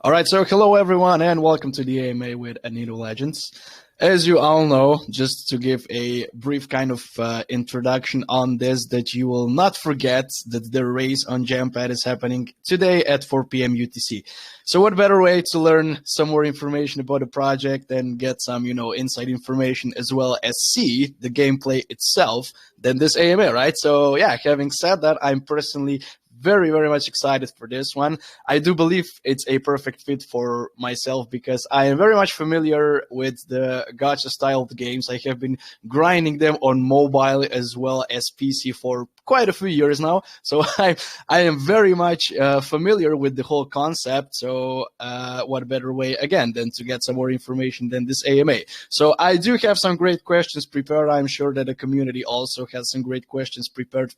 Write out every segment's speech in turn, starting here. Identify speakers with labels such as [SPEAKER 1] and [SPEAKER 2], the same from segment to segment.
[SPEAKER 1] All right, so hello everyone, and welcome to the AMA with Anito Legends. As you all know, just to give a brief kind of introduction on this, that you will not forget that the race on GemPad is happening today at 4 p.m. UTC. So what better way to learn some more information about the project and get some, inside information as well as see the gameplay itself than this AMA, right? So yeah, having said that, I'm personally very, very much excited for this one. I do believe it's a perfect fit for myself because I am very much familiar with the gacha style of games. I have been grinding them on mobile as well as PC for quite a few years now. So I am very much familiar with the whole concept. So what better way, again, than to get some more information than this AMA. So I do have some great questions prepared. I'm sure that the community also has some great questions prepared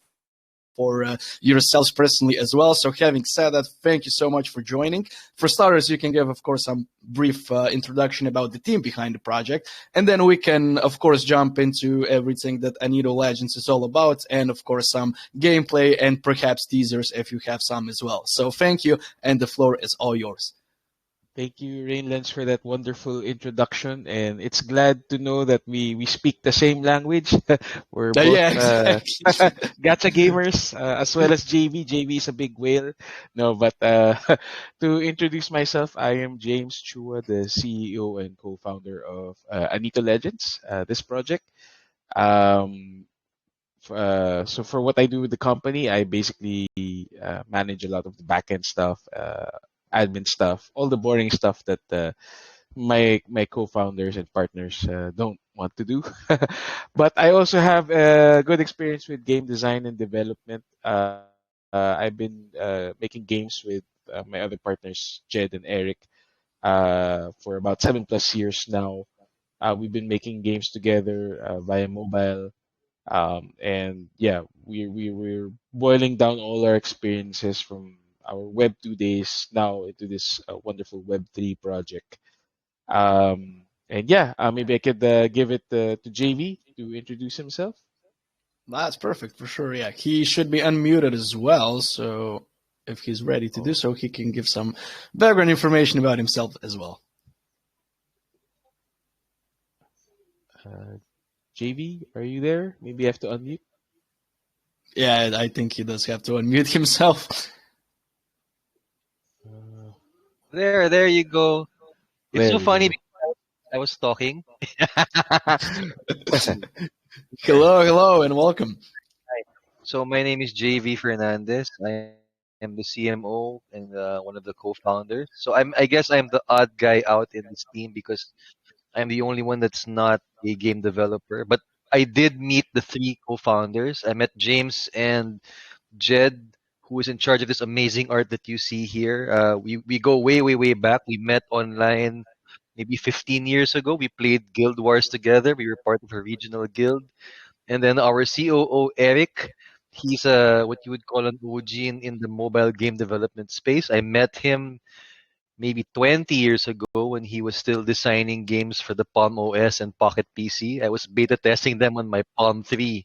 [SPEAKER 1] for yourselves personally as well. So having said that, thank you so much for joining. For starters, you can give, of course, some brief introduction about the team behind the project, and then we can, of course, jump into everything that Anito Legends is all about, and, of course, some gameplay and perhaps teasers if you have some as well. So thank you, and the floor is all yours.
[SPEAKER 2] Thank you, Rainlands, for that wonderful introduction. And it's glad to know that we speak the same language. We're both
[SPEAKER 1] Yeah, exactly.
[SPEAKER 2] gacha gamers, as well as Jayvee. Jayvee is a big whale. No, but to introduce myself, I am James Chua, the CEO and co-founder of Anito Legends, this project. Um, so for what I do with the company, I basically manage a lot of the backend stuff, admin stuff, all the boring stuff that my co-founders and partners don't want to do. But I also have good experience with game design and development. I've been making games with my other partners, Jed and Eric, for about 7+ years now. We've been making games together via mobile. And yeah, we're boiling down all our experiences from our Web 2 days now into this wonderful Web 3 project. And yeah, maybe I could give it to Jayvee to introduce himself.
[SPEAKER 1] That's perfect for sure. Yeah, he should be unmuted as well. So if he's ready to do
[SPEAKER 2] Oh,
[SPEAKER 1] so, he can give some background information about himself as well.
[SPEAKER 2] uh, Jayvee, are you there? Maybe I have to unmute.
[SPEAKER 1] Yeah, I think he does have to unmute himself.
[SPEAKER 2] Uh,
[SPEAKER 3] There you go. It's
[SPEAKER 2] there
[SPEAKER 3] so
[SPEAKER 2] we
[SPEAKER 3] funny
[SPEAKER 2] go.
[SPEAKER 3] because I was talking.
[SPEAKER 1] Hello, hello, and welcome.
[SPEAKER 3] Hi. So my name is JV Fernandez. I am the CMO and one of the co-founders. So I guess I'm the odd guy out in this team because I'm the only one that's not a game developer. But I did meet the three co-founders. I met James and Jed, who is in charge of this amazing art that you see here. We go way back. We met online maybe 15 years ago. We played Guild Wars together. We were part of a regional guild. And then our COO, Eric, he's what you would call an OG in the mobile game development space. I met him maybe 20 years ago when he was still designing games for the Palm OS and Pocket PC. I was beta testing them on my Palm 3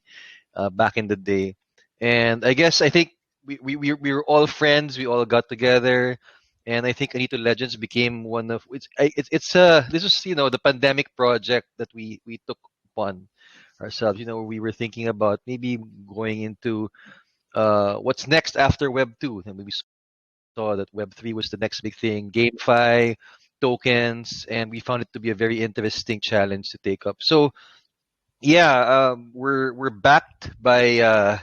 [SPEAKER 3] back in the day. And I think we were all friends. We all got together. And I think Anito Legends became one of this was the pandemic project that we took upon ourselves. We were thinking about maybe going into what's next after Web 2, and we saw that Web 3 was the next big thing, GameFi, tokens, and we found it to be a very interesting challenge to take up. So yeah, we're backed by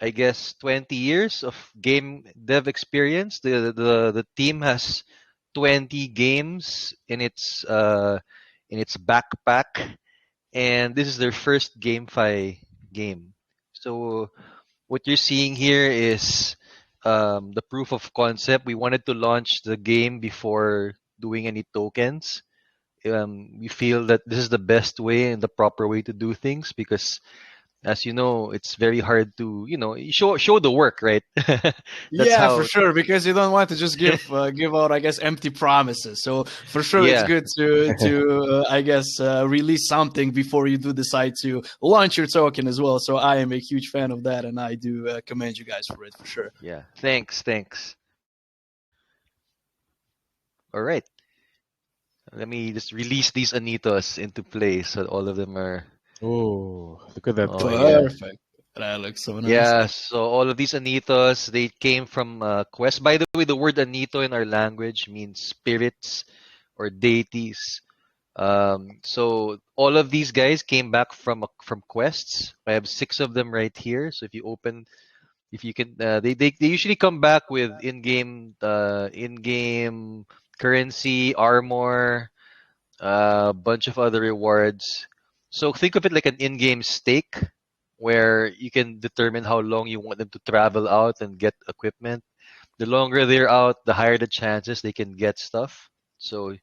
[SPEAKER 3] I guess 20 years of game dev experience. The team has 20 games in its backpack, and this is their first GameFi game. So what you're seeing here is the proof of concept. We wanted to launch the game before doing any tokens. We feel that this is the best way and the proper way to do things because, as you know, it's very hard to show the work, right? That's
[SPEAKER 1] Yeah, for
[SPEAKER 3] how.
[SPEAKER 1] sure, because you don't want to just give out, I guess, empty promises. So for sure, it's
[SPEAKER 3] Yeah.
[SPEAKER 1] good to I guess release something before you do decide to launch your token as well. So I am a huge fan of that, and I do commend you guys for it for sure.
[SPEAKER 3] Yeah. Thanks. All right. Let me just release these Anitos into play so all of them are.
[SPEAKER 2] Oh, look at that
[SPEAKER 3] Oh
[SPEAKER 2] toy.
[SPEAKER 3] yeah.
[SPEAKER 1] Perfect. That looks so nice.
[SPEAKER 3] Yeah, so all of these Anitos, they came from Quest. By the way, the word Anito in our language means spirits or deities. So all of these guys came back from quests. I have six of them right here. So if you open, if you can, they usually come back with in-game currency, armor, a bunch of other rewards. So think of it like an in-game stake where you can determine how long you want them to travel out and get equipment. The longer they're out, the higher the chances they can get stuff. So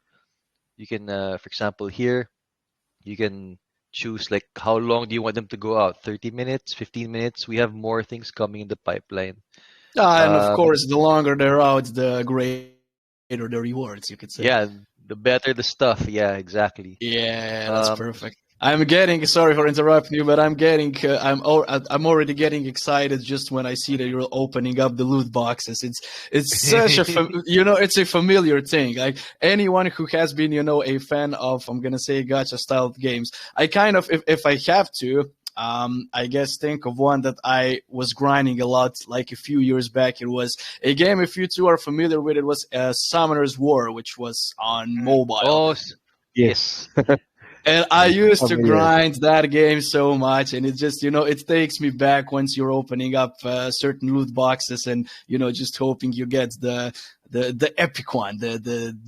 [SPEAKER 3] you can, for example, here you can choose like how long do you want them to go out? 30 minutes, 15 minutes. We have more things coming in the pipeline.
[SPEAKER 1] And of
[SPEAKER 3] Um,
[SPEAKER 1] course, the longer they're out, the greater the rewards, you could say.
[SPEAKER 3] yeah, the better the stuff. Yeah, exactly.
[SPEAKER 1] Yeah, that's
[SPEAKER 3] Um,
[SPEAKER 1] perfect. I'm getting sorry for interrupting you, but I'm already getting excited just when I see that you're opening up the loot boxes. It's such a it's a familiar thing. Like anyone who has been a fan of, I'm gonna say, gacha style games, I kind of, if I have to. I guess think of one that I was grinding a lot like a few years back. It was a game, if you two are familiar with it, was Summoner's War, which was on mobile.
[SPEAKER 3] oh,
[SPEAKER 2] Yes.
[SPEAKER 1] And I used to
[SPEAKER 2] Familiar.
[SPEAKER 1] grind that game so much, and it just, it takes me back once you're opening up certain loot boxes, and just hoping you get the epic one,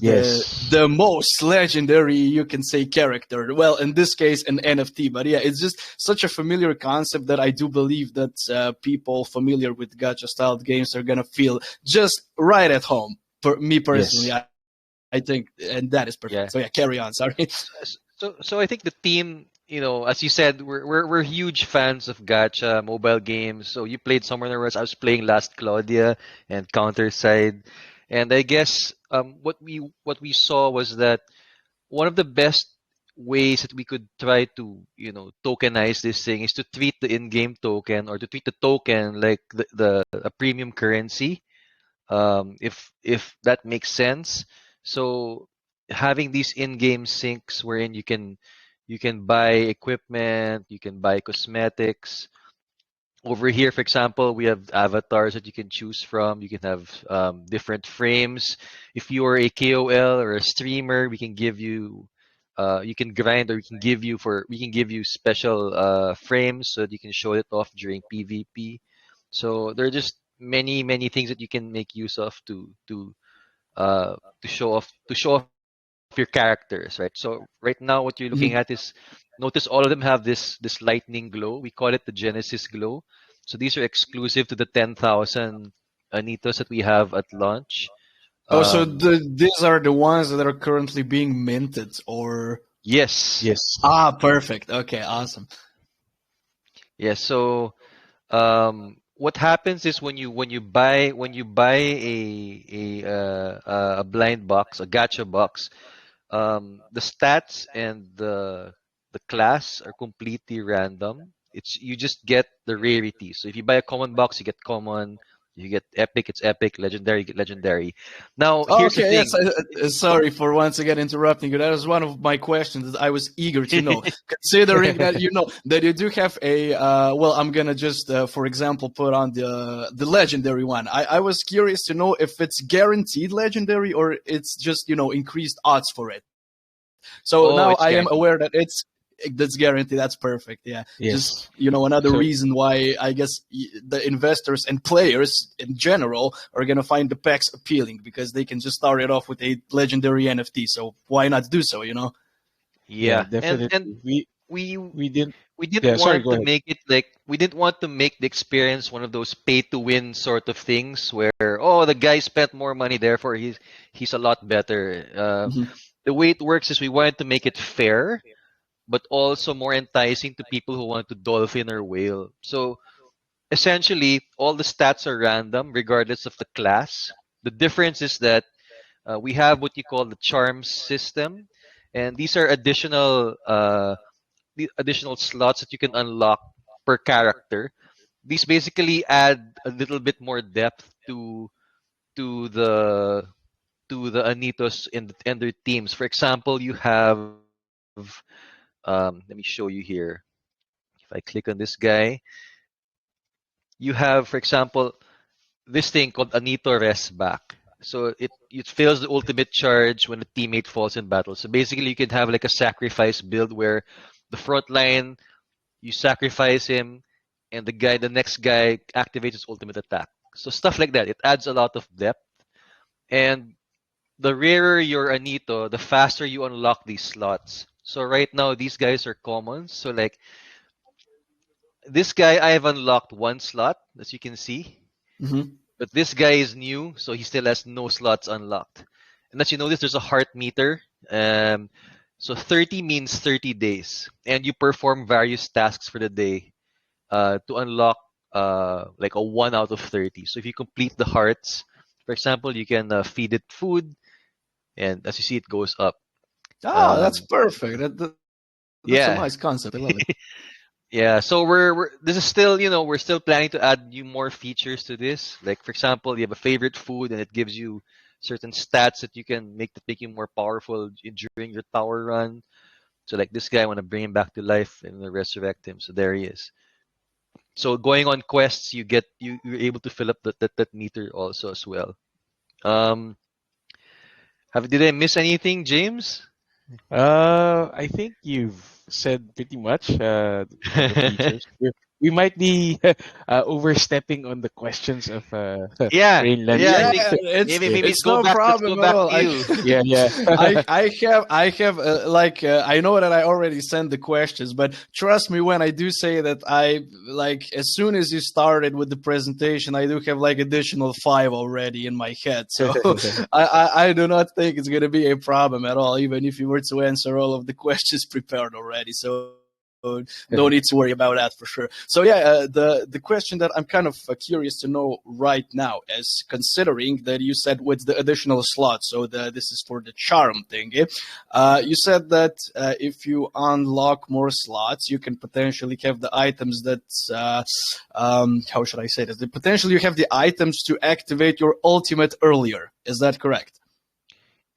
[SPEAKER 2] Yes.
[SPEAKER 1] the most legendary, you can say, character. Well, in this case, an NFT, but yeah, it's just such a familiar concept that I do believe that people familiar with gacha styled games are gonna feel just right at home. For me personally,
[SPEAKER 2] Yes.
[SPEAKER 1] I think, and that is perfect.
[SPEAKER 3] yeah.
[SPEAKER 1] So yeah, carry on. Sorry.
[SPEAKER 3] So I think the team, as you said, we're huge fans of gacha mobile games. So you played Summoner Wars. I was playing Last Claudia and Counterside, and I guess what we saw was that one of the best ways that we could try to tokenize this thing is to treat the in-game token, or to treat the token like the a premium currency, if that makes sense. So having these in-game syncs wherein you can buy equipment, you can buy cosmetics. Over here, for example, we have avatars that you can choose from. You can have different frames. If you are a KOL or a streamer, we can give you, you can grind, or we can give you special frames so that you can show it off during PvP. So there are just many things that you can make use of to show off your characters, right? So right now, what you're looking at is, notice all of them have this lightning glow. We call it the Genesis glow. So these are exclusive to the 10,000 Anitos that we have at launch.
[SPEAKER 1] Oh, so
[SPEAKER 3] Um,
[SPEAKER 1] these are the ones that are currently being minted, or
[SPEAKER 3] yes,
[SPEAKER 2] Yes.
[SPEAKER 1] perfect. Okay, awesome.
[SPEAKER 3] yes. So what happens is when you buy a blind box, a gacha box, the stats and the class are completely random. You just get the rarity. So if you buy a common box, you get common. You get epic, it's epic. Legendary, you get legendary. Now here's the
[SPEAKER 1] Okay, yes.
[SPEAKER 3] thing.
[SPEAKER 1] Sorry for once again interrupting you. That was one of my questions that I was eager to know. Considering that that you do have a well, I'm gonna just, for example, put on the legendary one. I was curious to know if it's guaranteed legendary, or it's just increased odds for it. So now I am
[SPEAKER 3] Oh, it's
[SPEAKER 1] aware that
[SPEAKER 3] guaranteed.
[SPEAKER 1] that's guaranteed. That's perfect. Yeah, just
[SPEAKER 2] Yes.
[SPEAKER 1] another
[SPEAKER 2] So
[SPEAKER 1] reason why I guess the investors and players in general are gonna find the packs appealing, because they can just start it off with a legendary NFT. So why not do so?
[SPEAKER 2] yeah,
[SPEAKER 3] Yeah, and
[SPEAKER 2] definitely. We
[SPEAKER 3] we
[SPEAKER 2] we didn't.
[SPEAKER 3] we didn't
[SPEAKER 2] Yeah. Sorry.
[SPEAKER 3] want
[SPEAKER 2] Go
[SPEAKER 3] to
[SPEAKER 2] ahead.
[SPEAKER 3] make it like we didn't want to make the experience one of those pay to win sort of things where, oh, the guy spent more money, therefore he's a lot better.
[SPEAKER 1] Mhm.
[SPEAKER 3] The way it works is we wanted to make it fair, but also more enticing to people who want to dolphin or whale. So essentially, all the stats are random regardless of the class. The difference is that we have what you call the charms system, and these are additional slots that you can unlock per character. These basically add a little bit more depth to the to the Anitos in their teams. For example, you have let me show you here. If I click on this guy, you have, for example, this thing called Anito Rest Back. So it fails the ultimate charge when a teammate falls in battle. So basically, you can have like a sacrifice build where the front line you sacrifice him, and the next guy activates his ultimate attack. So stuff like that. It adds a lot of depth. And the rarer your Anito, the faster you unlock these slots. So right now, these guys are commons. So like this guy, I have unlocked one slot, as you can see.
[SPEAKER 1] Hmm.
[SPEAKER 3] But this guy is new, so he still has no slots unlocked. And as you notice, there's a heart meter. Um, so 30 means 30 days. And you perform various tasks for the day to unlock like a 1 out of 30. So if you complete the hearts, for example, you can feed it food, and as you see, it goes up.
[SPEAKER 1] Oh, that's
[SPEAKER 3] Um,
[SPEAKER 1] perfect. That's a
[SPEAKER 3] yeah,
[SPEAKER 1] nice concept. I love it.
[SPEAKER 3] yeah. So we're this is still we're still planning to add new more features to this. Like for example, you have a favorite food, and it gives you certain stats that you can make you more powerful during your tower run. So like this guy, I want to bring him back to life and resurrect him. So there he is. So going on quests, you're able to fill up that meter also as well. Um, did I miss anything, James?
[SPEAKER 2] I think you've said pretty much on the features. We might be overstepping on the questions of
[SPEAKER 3] Yeah,
[SPEAKER 2] Rainland
[SPEAKER 3] yeah. I
[SPEAKER 1] Yeah,
[SPEAKER 3] think
[SPEAKER 2] Saga.
[SPEAKER 3] maybe
[SPEAKER 1] it's
[SPEAKER 3] go
[SPEAKER 1] no
[SPEAKER 3] back. Let's go
[SPEAKER 1] problem at
[SPEAKER 3] back
[SPEAKER 1] all.
[SPEAKER 3] to you.
[SPEAKER 2] Yeah, yeah.
[SPEAKER 1] I have like I know that I already sent the questions, but trust me when I do say that I like as soon as you started with the presentation, I do have like additional five already in my head. So I do not think it's gonna be a problem at all, even if you were to answer all of the questions prepared already. So no need to worry about that for sure. So yeah, the question that I'm kind of curious to know right now is considering that you said with the additional slots, so this is for the charm thing. You said that if you unlock more slots, you can potentially have the items that how should I say this? The potential you have the items to activate your ultimate earlier. Is that correct?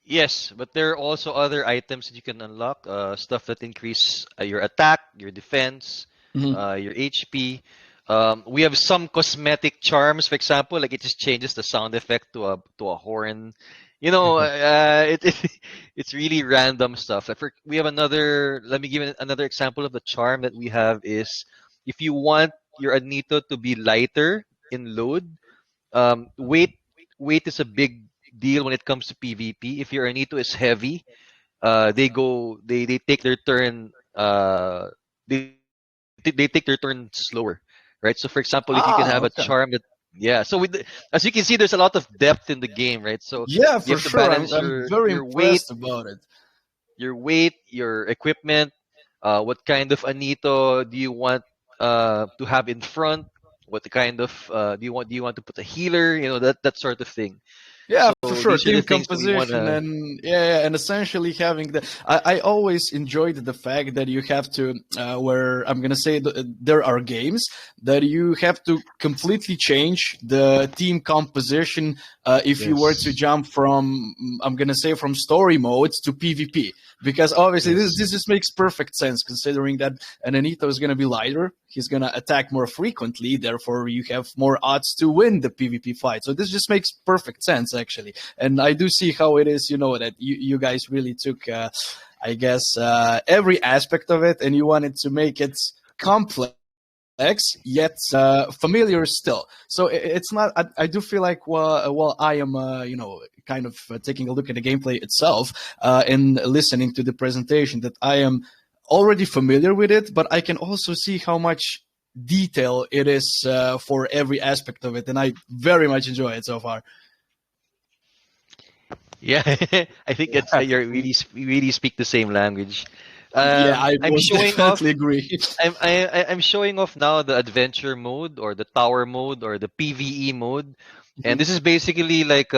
[SPEAKER 3] Yes, but there are also other items that you can unlock. Stuff that increase your attack, your defense,
[SPEAKER 1] Hmm.
[SPEAKER 3] your HP. We have some cosmetic charms, for example, like it just changes the sound effect to a horn. It's really random stuff. We have another. Let me give another example of the charm that we have is if you want your Anito to be lighter in load, weight is a big deal when it comes to PvP. If your Anito is heavy, they take their turn they take their turn slower, right? So for example, if you can have a
[SPEAKER 1] Ah, okay.
[SPEAKER 3] charm that yeah, so as you can see, there's a lot of depth in the game, right? So
[SPEAKER 1] Yeah,
[SPEAKER 3] you
[SPEAKER 1] for
[SPEAKER 3] have to
[SPEAKER 1] sure.
[SPEAKER 3] balance
[SPEAKER 1] I'm very impressed about it.
[SPEAKER 3] your equipment, what kind of Anito do you want to have in front? What kind of do you want to put a healer? That sort of thing.
[SPEAKER 1] Yeah, for
[SPEAKER 3] So
[SPEAKER 1] sure.
[SPEAKER 3] these are the
[SPEAKER 1] Team
[SPEAKER 3] things that we want
[SPEAKER 1] composition
[SPEAKER 3] to.
[SPEAKER 1] and yeah, and essentially having the. I always enjoyed the fact that you have to, where I'm gonna say there are games that you have to completely change the team composition if you were to
[SPEAKER 2] Yes,
[SPEAKER 1] jump from, I'm gonna say from story modes to PvP. Because obviously
[SPEAKER 2] yes.
[SPEAKER 1] this just makes perfect sense considering that an Anito is gonna be lighter, he's gonna attack more frequently, therefore you have more odds to win the PvP fight. So this just makes perfect sense actually, and I do see how it is. You know that you guys really took, I guess, every aspect of it, and you wanted to make it complex yet familiar still. So it's not. I do feel like while I am kind of taking a look at the gameplay itself and listening to the presentation, that I am already familiar with it, but I can also see how much detail it is for every aspect of it, and I very much enjoy it so far.
[SPEAKER 3] Yeah, I think that's we really speak the same language.
[SPEAKER 1] Yeah, I
[SPEAKER 3] I'm
[SPEAKER 1] most
[SPEAKER 3] showing off.
[SPEAKER 1] definitely agree.
[SPEAKER 3] I'm showing off now the adventure mode or the tower mode or the PVE mode, and this is basically like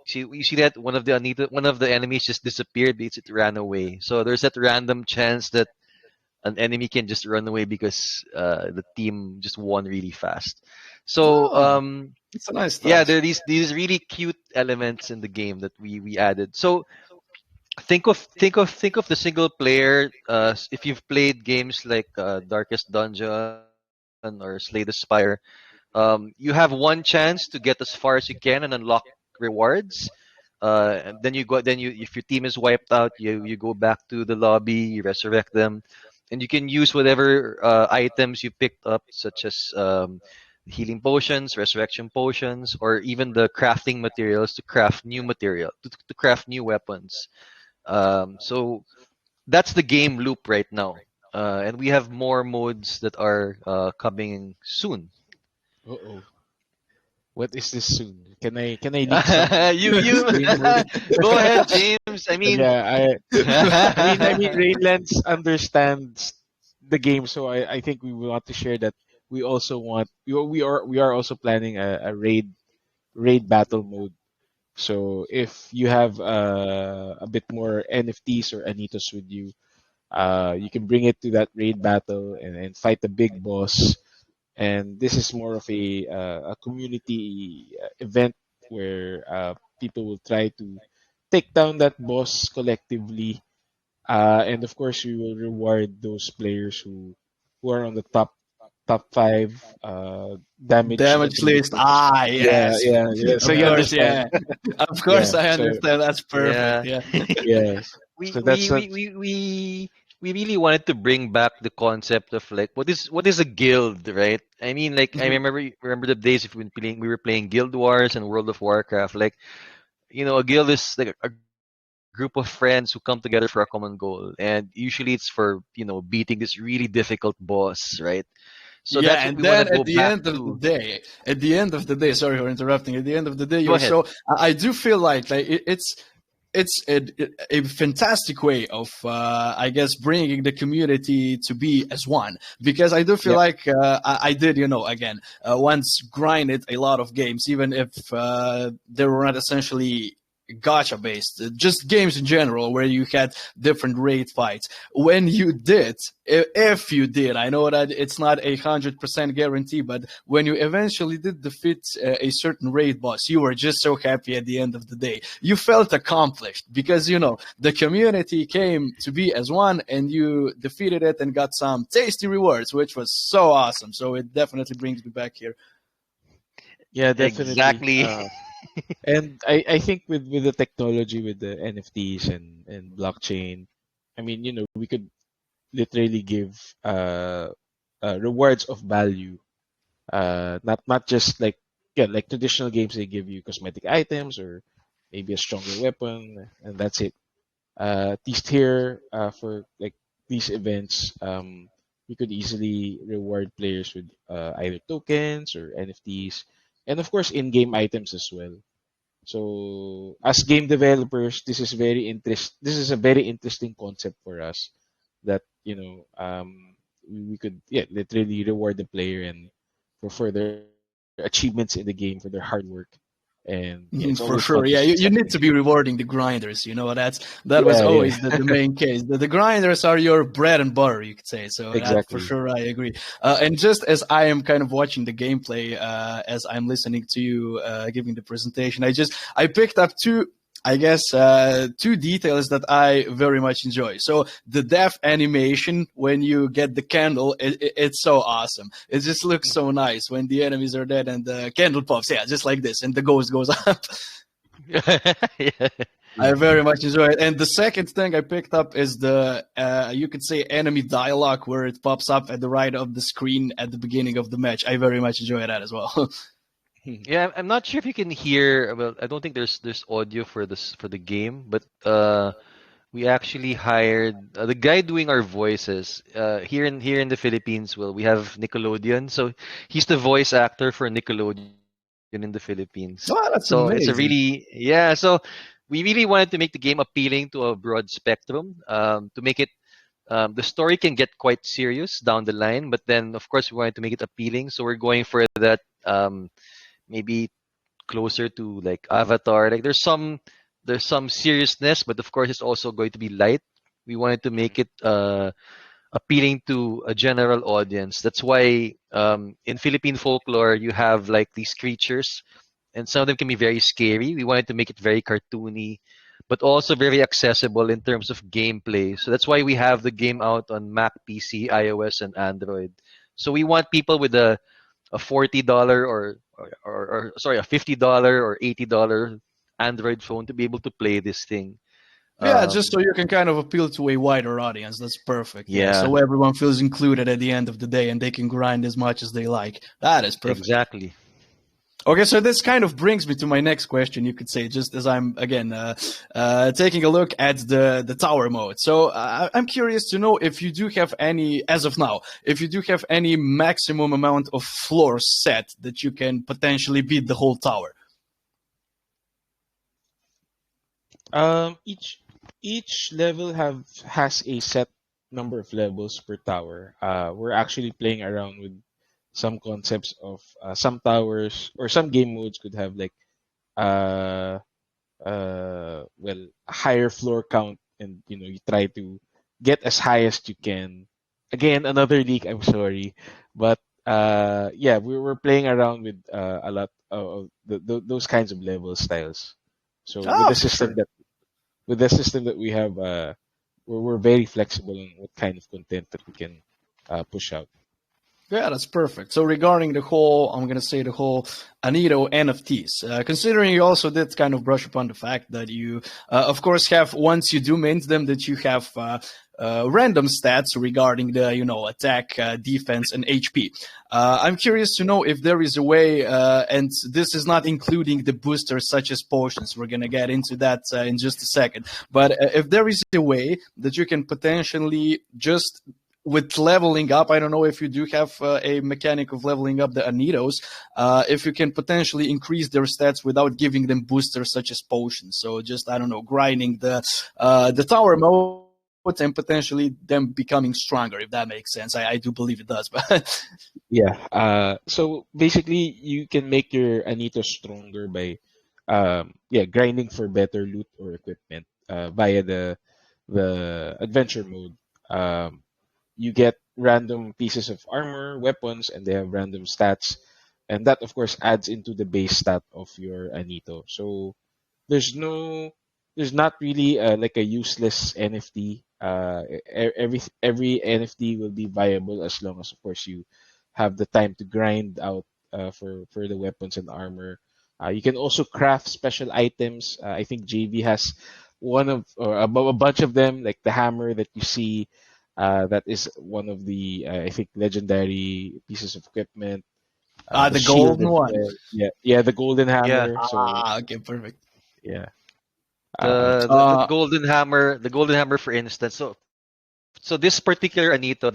[SPEAKER 3] see you see that one of the enemies just disappeared because it ran away. So there's that random chance that an enemy can just run away because the team just won really fast. So
[SPEAKER 1] Oh, it's a nice
[SPEAKER 3] yeah,
[SPEAKER 1] touch.
[SPEAKER 3] there are these really cute elements in the game that we added. So think of the single player. If you've played games like Darkest Dungeon or Slay the Spire, you have one chance to get as far as you can and unlock rewards. And then you go. Then you, if your team is wiped out, you go back to the lobby, you resurrect them, and you can use whatever items you picked up, such as healing potions, resurrection potions, or even the crafting materials to craft new material to craft new weapons. So that's the game loop right now, and we have more modes that are coming soon.
[SPEAKER 2] Uh-oh. What is this soon? Can I leak some
[SPEAKER 3] You
[SPEAKER 2] disclaimer?
[SPEAKER 3] go ahead, James. I
[SPEAKER 2] But
[SPEAKER 3] mean,
[SPEAKER 2] yeah, I mean, Rainlands understands the game, so I think we want to share that we also want we are also planning a raid battle mode. So if you have a bit more NFTs or Anitos with you, you can bring it to that raid battle and fight the big boss. And this is more of a community event where people will try to take down that boss collectively, and of course we will reward those players who are on the top five damage
[SPEAKER 1] Damage
[SPEAKER 2] level.
[SPEAKER 1] list. Ah,
[SPEAKER 2] Yeah,
[SPEAKER 1] yes.
[SPEAKER 2] yeah, yeah. So
[SPEAKER 1] Of
[SPEAKER 2] you
[SPEAKER 1] course,
[SPEAKER 2] understand.
[SPEAKER 1] yeah. Of
[SPEAKER 2] Yeah.
[SPEAKER 1] course, I
[SPEAKER 2] So
[SPEAKER 1] understand. That's perfect.
[SPEAKER 3] yeah.
[SPEAKER 1] Yeah.
[SPEAKER 2] yes.
[SPEAKER 3] we
[SPEAKER 2] So
[SPEAKER 3] we
[SPEAKER 2] that's
[SPEAKER 3] we we we we really wanted to bring back the concept of like what is a guild, right? I mean, like I
[SPEAKER 1] Mhm.
[SPEAKER 3] remember the days if we were playing Guild Wars and World of Warcraft. Like, a guild is like a group of friends who come together for a common goal, and usually it's for beating this really difficult boss, right? So that's what
[SPEAKER 1] Yeah,
[SPEAKER 3] we
[SPEAKER 1] and
[SPEAKER 3] want to
[SPEAKER 1] then
[SPEAKER 3] go
[SPEAKER 1] at the
[SPEAKER 3] back
[SPEAKER 1] end of the
[SPEAKER 3] to.
[SPEAKER 1] day, sorry for interrupting. At the end of the day,
[SPEAKER 3] Go
[SPEAKER 1] you're
[SPEAKER 3] ahead.
[SPEAKER 1] so. I do feel like it's a fantastic way of I guess bringing the community to be as one, because I do feel
[SPEAKER 2] yeah.
[SPEAKER 1] like I did again once grinded a lot of games, even if they were not essentially gacha based, just games in general where you had different raid fights. When you did, if you did, I know that it's not 100% guarantee, but when you eventually did defeat a certain raid boss, you were just so happy at the end of the day. You felt accomplished because the community came to be as one, and you defeated it and got some tasty rewards, which was so awesome. So it definitely brings me back here.
[SPEAKER 2] Yeah, definitely.
[SPEAKER 3] Exactly.
[SPEAKER 2] And I think with the technology, with the NFTs and blockchain, I mean, we could literally give rewards of value. Not just like, yeah, like traditional games, they give you cosmetic items or maybe a stronger weapon, and that's it. At least here, for like these events, we could easily reward players with either tokens or NFTs, and of course in-game items as well. So as game developers, this is a very interesting concept for us, that we could, yeah, literally reward the player and for their achievements in the game, for their hard work. And yeah, it's always fun
[SPEAKER 1] For
[SPEAKER 2] to
[SPEAKER 1] sure,
[SPEAKER 2] see
[SPEAKER 1] yeah. You
[SPEAKER 2] something.
[SPEAKER 1] need to be rewarding the grinders. That was
[SPEAKER 2] Yeah, yeah.
[SPEAKER 1] always the main case. The grinders are your bread and butter, you could say. So that for
[SPEAKER 2] Exactly.
[SPEAKER 1] sure, I agree. And just as I am kind of watching the gameplay, as I'm listening to you giving the presentation, I picked up two. I guess two details that I very much enjoy. So the death animation when you get the candle, it's so awesome. It just looks so nice when the enemies are dead and the candle pops. Yeah, just like this, and the ghost goes up.
[SPEAKER 3] Yeah.
[SPEAKER 1] I
[SPEAKER 2] Yeah.
[SPEAKER 1] very much enjoy it. And the second thing I picked up is the you could say enemy dialogue where it pops up at the right of the screen at the beginning of the match. I very much enjoy that as well.
[SPEAKER 3] Yeah, I'm not sure if you can hear. Well, I don't think there's audio for the game, but we actually hired the guy doing our voices here in the Philippines. Well, we have Nickelodeon, so he's the voice actor for Nickelodeon in the Philippines. So
[SPEAKER 1] Oh,
[SPEAKER 3] it's a
[SPEAKER 1] that's
[SPEAKER 3] really,
[SPEAKER 1] amazing.
[SPEAKER 3] yeah. So we really wanted to make the game appealing to a broad spectrum, to make it. The story can get quite serious down the line, but then of course we wanted to make it appealing, so we're going for that. Maybe closer to like Avatar. Like there's some seriousness, but of course it's also going to be light. We wanted to make it appealing to a general audience. That's why in Philippine folklore you have like these creatures, and some of them can be very scary. We wanted to make it very cartoony, but also very accessible in terms of gameplay. So that's why we have the game out on Mac, PC, iOS, and Android. So we want people with a $40 or sorry, a $50 or $80 Android phone to be able to play this thing.
[SPEAKER 1] Yeah, just
[SPEAKER 3] Um,
[SPEAKER 1] so you can kind of appeal to a wider audience. That's perfect. Yeah,
[SPEAKER 3] yeah,
[SPEAKER 1] so everyone feels included at the end of the day and they can grind as much as they like. That is perfect.
[SPEAKER 3] exactly.
[SPEAKER 1] Okay, so this kind of brings me to my next question. You could say, just as I'm again taking a look at the tower mode. So I'm curious to know if you do have any, as of now, if you do have any maximum amount of floors set that you can potentially beat the whole tower.
[SPEAKER 2] Each level has a set number of levels per tower. We're actually playing around with some concepts of some towers or some game modes could have like uh well, a higher floor count, and you try to get as high as you can. Again, another leak, I'm sorry, but yeah, we're playing around with a lot of those kinds of level styles. So
[SPEAKER 1] Ah, for sure.
[SPEAKER 2] with the system that we have, we're very flexible in what kind of content that we can push out.
[SPEAKER 1] Yeah, that's perfect. So regarding the whole, I'm gonna say the whole Anito NFTs, considering you also did kind of brush upon the fact that you, of course, have once you do mint them that you have random stats regarding the attack, defense, and HP. I'm curious to know if there is a way, and this is not including the boosters such as potions. We're gonna get into that in just a second. But if there is a way that you can potentially just with leveling up, I don't know if you do have a mechanic of leveling up the Anitos, if you can potentially increase their stats without giving them boosters such as potions. So just, I don't know, grinding the tower mode and potentially them becoming stronger, if that makes sense. I do believe it does, but
[SPEAKER 2] Yeah. So basically, you can make your Anito stronger by, yeah, grinding for better loot or equipment via the adventure mode. You get random pieces of armor, weapons, and they have random stats, and that of course adds into the base stat of your Anito. So there's no there's not really like a useless NFT. Every NFT will be viable as long as of course you have the time to grind out for the weapons and armor. You can also craft special items. I think JV has one of or a bunch of them, like the hammer that you see. That is one of the I think legendary pieces of equipment. The
[SPEAKER 1] the
[SPEAKER 2] shield
[SPEAKER 1] golden
[SPEAKER 2] as
[SPEAKER 1] one.
[SPEAKER 2] well. Yeah, the golden
[SPEAKER 3] Yeah,
[SPEAKER 2] hammer. So
[SPEAKER 1] Ah, okay, perfect.
[SPEAKER 2] yeah.
[SPEAKER 3] the
[SPEAKER 1] Uh,
[SPEAKER 3] golden hammer, for instance. So this particular Anito,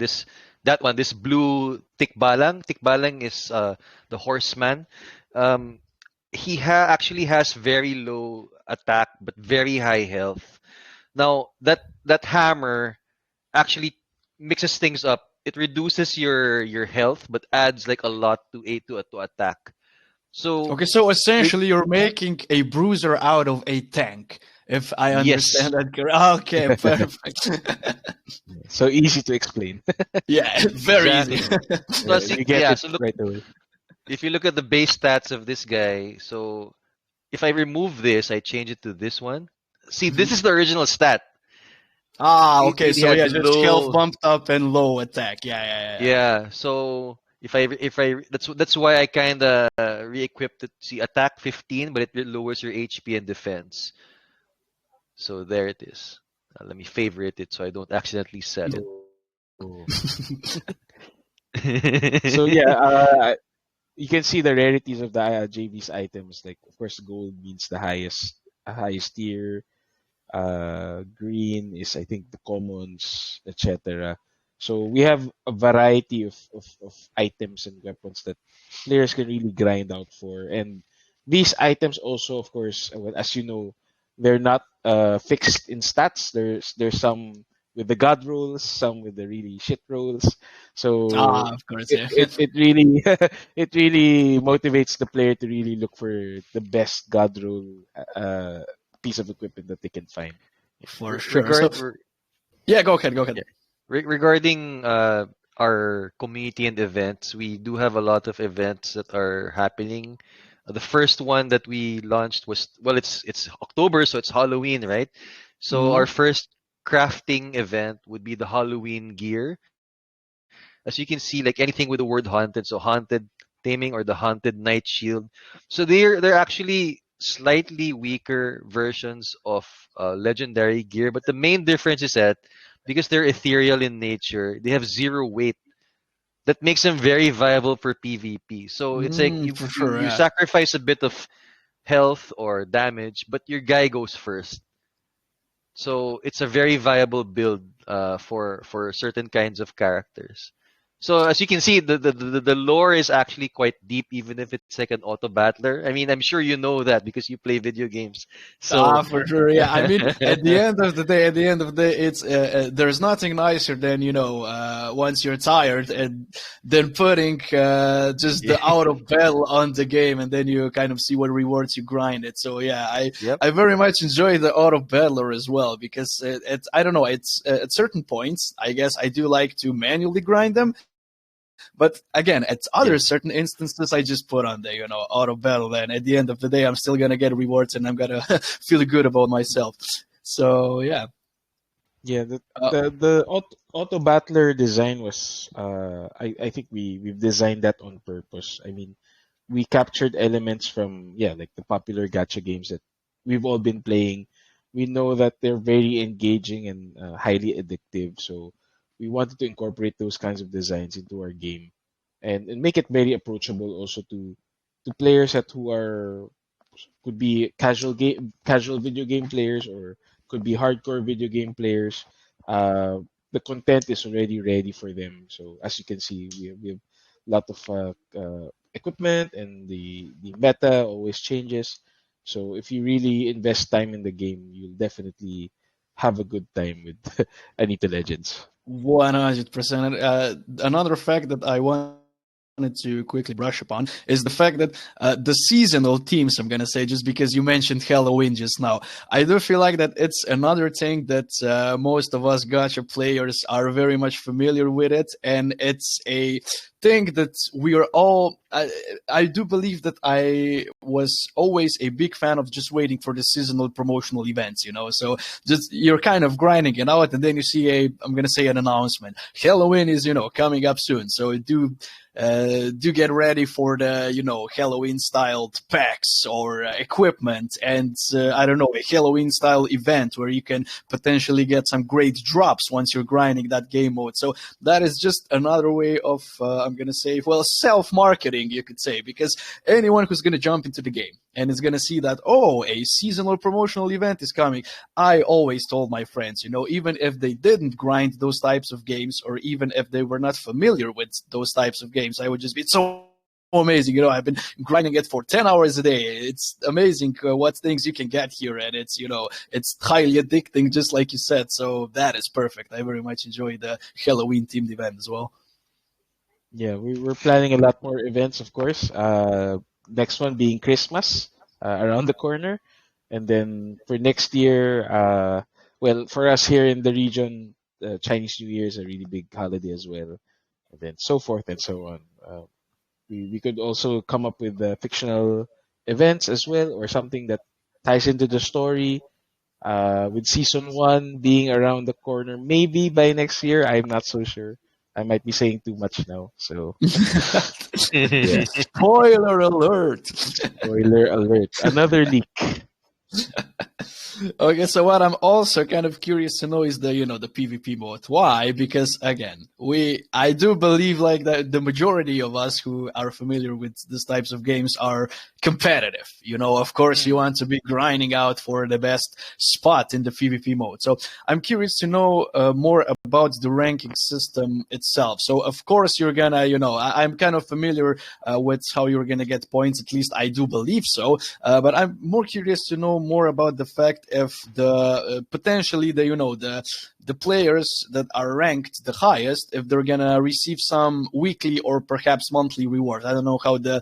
[SPEAKER 3] that one, this blue Tikbalang is the horseman. Um, actually has very low attack but very high health. Now that hammer actually mixes things up. It reduces your health but adds like a lot to attack. So
[SPEAKER 1] okay, so
[SPEAKER 3] with
[SPEAKER 1] essentially you're making a bruiser out of a tank, if I
[SPEAKER 3] yes,
[SPEAKER 1] understand that correctly. Okay, perfect.
[SPEAKER 2] So easy to explain.
[SPEAKER 1] Yeah, very easy.
[SPEAKER 3] exactly.
[SPEAKER 2] Yeah,
[SPEAKER 3] Plus,
[SPEAKER 2] you get
[SPEAKER 3] yeah.
[SPEAKER 2] it
[SPEAKER 3] So look,
[SPEAKER 2] right away.
[SPEAKER 3] if you look at the base stats of this guy, so if I remove this, I change it to this one. See, this
[SPEAKER 1] Mhm.
[SPEAKER 3] is the original stat.
[SPEAKER 1] Ah,
[SPEAKER 3] It
[SPEAKER 1] okay,
[SPEAKER 3] really
[SPEAKER 1] so
[SPEAKER 3] had
[SPEAKER 1] yeah, just health
[SPEAKER 3] low.
[SPEAKER 1] bumped up and low attack. Yeah, yeah, yeah, yeah.
[SPEAKER 3] Yeah. So if I that's why I kind of re-equipped it. See, attack 15, but it lowers your HP and defense. So there it is. Let me favorite it so I don't accidentally sell it.
[SPEAKER 2] Oh. So yeah, you can see the rarities of the JV's items. Like of course, gold means the highest tier. Green is I think the commons, etc. So we have a variety of items and weapons that players can really grind out for. And these items also, of course, well, as you know, they're not fixed in stats. There's some with the god rolls, some with the really shit rolls. So
[SPEAKER 1] Ah, of course,
[SPEAKER 2] it,
[SPEAKER 1] yeah.
[SPEAKER 2] it, it really it really motivates the player to really look for the best god roll uh, piece of equipment that they can find.
[SPEAKER 1] For sure. So
[SPEAKER 3] regard
[SPEAKER 1] yeah, go ahead, go ahead.
[SPEAKER 3] yeah. Regarding our community and events, we do have a lot of events that are happening. The first one that we launched was, well, it's October, so it's Halloween, right? So our
[SPEAKER 1] Hmm.
[SPEAKER 3] first crafting event would be the Halloween gear. As you can see, like anything with the word haunted, so haunted taming or the haunted night shield. So they're actually slightly weaker versions of legendary gear, but the main difference is that because they're ethereal in nature, they have zero weight. That makes them very viable for PvP. So it's like
[SPEAKER 1] Mm,
[SPEAKER 3] you
[SPEAKER 1] for
[SPEAKER 3] you
[SPEAKER 1] sure,
[SPEAKER 3] you
[SPEAKER 1] yeah.
[SPEAKER 3] sacrifice a bit of health or damage, but your guy goes first. So it's a very viable build for certain kinds of characters. So as you can see, the lore is actually quite deep, even if it's like an auto battler. I mean, I'm sure you know that because you play video games. So
[SPEAKER 1] For sure. Yeah. I mean, at the end of the day, it's there's nothing nicer than once you're tired and then putting just the out of battle on the game, and then you kind of see what rewards you grind it. So yeah,
[SPEAKER 3] yep.
[SPEAKER 1] I very much enjoy the auto battler as well because it's I don't know, it's at certain points I guess I do like to manually grind them, but again, at other certain
[SPEAKER 3] Yeah.
[SPEAKER 1] instances, I just put on the, auto battle. And at the end of the day, I'm still gonna get rewards, and I'm gonna feel good about myself. So yeah,
[SPEAKER 2] Yeah, the
[SPEAKER 1] uh,
[SPEAKER 2] auto battler design was I think we've designed that on purpose. I mean, we captured elements from, yeah, like the popular gacha games that we've all been playing. We know that they're very engaging and highly addictive, so we wanted to incorporate those kinds of designs into our game, and make it very approachable also to players that who are could be casual video game players, or could be hardcore video game players. Uh, the content is already ready for them. So as you can see, we have a lot of equipment, and the meta always changes. So if you really invest time in the game, you'll definitely have a good time with Anito Legends.
[SPEAKER 1] 100%. Another fact that I wanted to quickly brush upon is the fact that the seasonal teams, I'm gonna say, just because you mentioned Halloween just now, I do feel like that it's another thing that most of us gacha players are very much familiar with it, and it's a thing that we are all. I do believe that I was always a big fan of just waiting for the seasonal promotional events. So just you're kind of grinding it out, and then you see I'm gonna say an announcement. Halloween is coming up soon, so do get ready for the Halloween styled packs or equipment, and I don't know, a Halloween style event where you can potentially get some great drops once you're grinding that game mode. So that is just another way of I'm gonna say, well, self marketing, you could say, because anyone who's gonna jump into the game and is gonna see that, oh, a seasonal promotional event is coming. I always told my friends, even if they didn't grind those types of games, or even if they were not familiar with those types of games, I would just be so amazing. I've been grinding it for 10 hours a day. It's amazing what things you can get here. And it's highly addicting, just like you said. So that is perfect. I very much enjoy the Halloween themed event as well.
[SPEAKER 2] Yeah, we're planning a lot more events, of course. Next one being Christmas, around the corner. And then for next year, well, for us here in the region, Chinese New Year is a really big holiday as well. And then so forth and so on. We could also come up with fictional events as well, or something that ties into the story. With season one being around the corner, maybe by next year, I'm not so sure. I might be saying too much now. So, yeah.
[SPEAKER 1] Spoiler alert.
[SPEAKER 2] Spoiler alert. Another leak.
[SPEAKER 1] Okay, so what I'm also kind of curious to know is the PvP mode. Why? Because again, I do believe like that the majority of us who are familiar with these types of games are competitive. Of course, you
[SPEAKER 3] Mm.
[SPEAKER 1] want to be grinding out for the best spot in the PvP mode. So I'm curious to know more about the ranking system itself. So of course you're gonna, I'm kind of familiar with how you're gonna get points. At least I do believe so. But I'm more curious to know more about the fact if the potentially the players that are ranked the highest, if they're gonna receive some weekly or perhaps monthly rewards. I don't know how the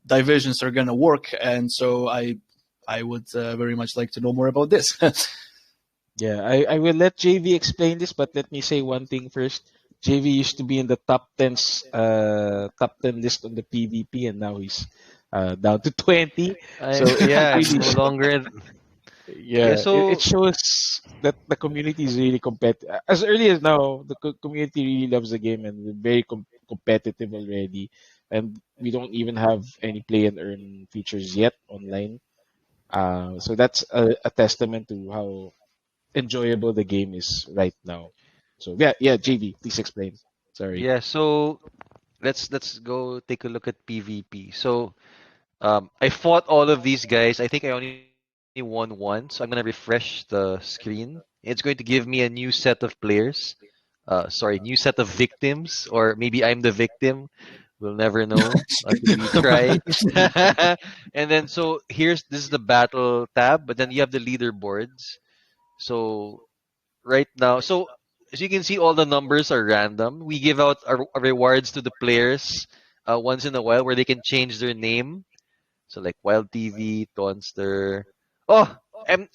[SPEAKER 1] divisions are gonna work, and so I would very much like to know more about this.
[SPEAKER 2] Yeah, I will let JV explain this, but let me say one thing first. JV used to be in the top 10 list on the PvP, and now he's down to 20. So it
[SPEAKER 3] I'm
[SPEAKER 2] really
[SPEAKER 3] no longer. Yeah.
[SPEAKER 2] yeah, it
[SPEAKER 3] So
[SPEAKER 2] shows that the community is really competitive. As early as now, the community really loves the game, and we're very competitive already. And we don't even have any play and earn features yet online. So that's a testament to how enjoyable the game is right now. So yeah, yeah, JV, please explain. Sorry.
[SPEAKER 3] yeah. So let's go take a look at PvP. So I fought all of these guys. I think I only won one, so I'm gonna refresh the screen. It's going to give me a new set of players. Sorry, new set of victims, or maybe I'm the victim. We'll never know until we try. And then so this is the battle tab, but then you have the leaderboards. So right now, so as you can see, all the numbers are random. We give out our rewards to the players once in a while where they can change their name. So like Wild TV, Tonster. Oh,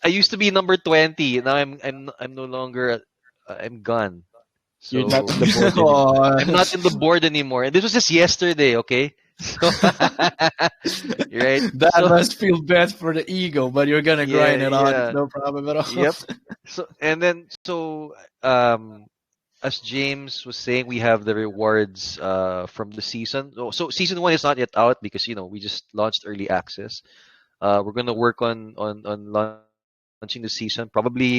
[SPEAKER 3] I used to be number 20. Now I'm no longer I'm gone.
[SPEAKER 2] You're not
[SPEAKER 3] So
[SPEAKER 2] on the board anymore.
[SPEAKER 1] Oh,
[SPEAKER 3] I'm not in the board anymore. And this was just yesterday, okay? So right.
[SPEAKER 1] that
[SPEAKER 3] So
[SPEAKER 1] must feel bad for the ego, but you're gonna
[SPEAKER 3] yeah,
[SPEAKER 1] grind it out. It's
[SPEAKER 3] yeah.
[SPEAKER 1] no problem at all.
[SPEAKER 3] Yep. So and then um as James was saying, we have the rewards from the season. So season one is not yet out because we just launched early access. We're gonna work on launching the season probably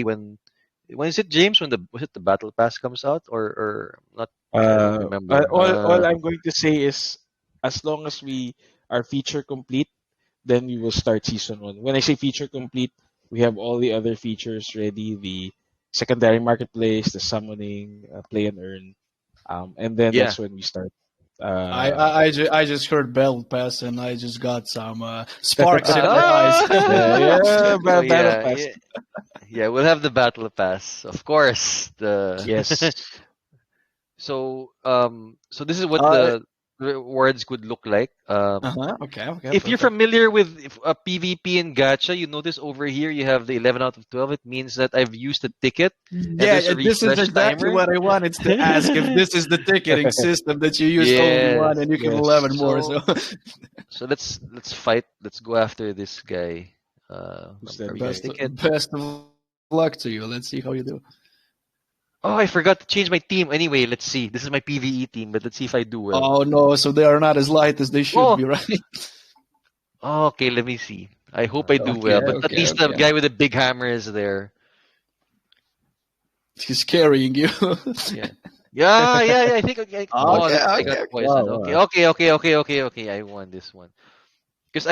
[SPEAKER 3] when is it, James? When the was it the battle pass comes out, or not? I don't remember.
[SPEAKER 2] All I'm going to say is, as long as we are feature complete, then we will start season one. When I say feature complete, we have all the other features ready: the secondary marketplace, the summoning, play and earn, and then
[SPEAKER 3] Yeah.
[SPEAKER 2] that's when we start.
[SPEAKER 1] I,
[SPEAKER 2] Uh,
[SPEAKER 1] I, I, ju- I just heard Battle Pass and I just got some sparks in my eyes.
[SPEAKER 2] yeah, yeah,
[SPEAKER 3] So
[SPEAKER 2] battle
[SPEAKER 3] yeah,
[SPEAKER 2] pass.
[SPEAKER 3] yeah, yeah. We'll have the battle pass, of course. The
[SPEAKER 2] Yes.
[SPEAKER 3] so this is what
[SPEAKER 1] uh,
[SPEAKER 3] the rewards could look like.
[SPEAKER 1] uh-huh. Okay, okay,
[SPEAKER 3] If you're
[SPEAKER 1] perfect.
[SPEAKER 3] familiar with PvP and gacha, you notice over here you have the 11 out of 12. It means that I've used a ticket, and
[SPEAKER 1] Yeah,
[SPEAKER 3] there's a
[SPEAKER 1] this is
[SPEAKER 3] refresh
[SPEAKER 1] exactly
[SPEAKER 3] timer.
[SPEAKER 1] what I wanted to ask. If this is the ticketing system that you use only
[SPEAKER 3] Yes.
[SPEAKER 1] one and you get
[SPEAKER 2] Yes.
[SPEAKER 1] 11 more,
[SPEAKER 3] So
[SPEAKER 1] so
[SPEAKER 3] so let's fight. Let's go after this guy.
[SPEAKER 2] Who's that
[SPEAKER 3] Are we
[SPEAKER 2] guy?
[SPEAKER 3] ticket?
[SPEAKER 1] best of luck to you. Let's see how you do.
[SPEAKER 3] Oh, I forgot to change my team. Anyway, let's see. This is my PVE team, but let's see if I do well.
[SPEAKER 1] Oh no, so they are not as light as they should be,
[SPEAKER 3] Oh,
[SPEAKER 1] right?
[SPEAKER 3] okay. Let me see. I hope I do
[SPEAKER 1] Okay,
[SPEAKER 3] well, but at
[SPEAKER 1] okay,
[SPEAKER 3] least the
[SPEAKER 1] okay.
[SPEAKER 3] guy with the big hammer is there.
[SPEAKER 1] He's carrying you.
[SPEAKER 3] Yeah. Yeah, yeah, yeah. I think oh,
[SPEAKER 1] Okay,
[SPEAKER 3] I got
[SPEAKER 1] okay.
[SPEAKER 2] Wow,
[SPEAKER 3] poison. Okay,
[SPEAKER 2] wow.
[SPEAKER 3] okay, okay, okay, okay, okay. I won this one because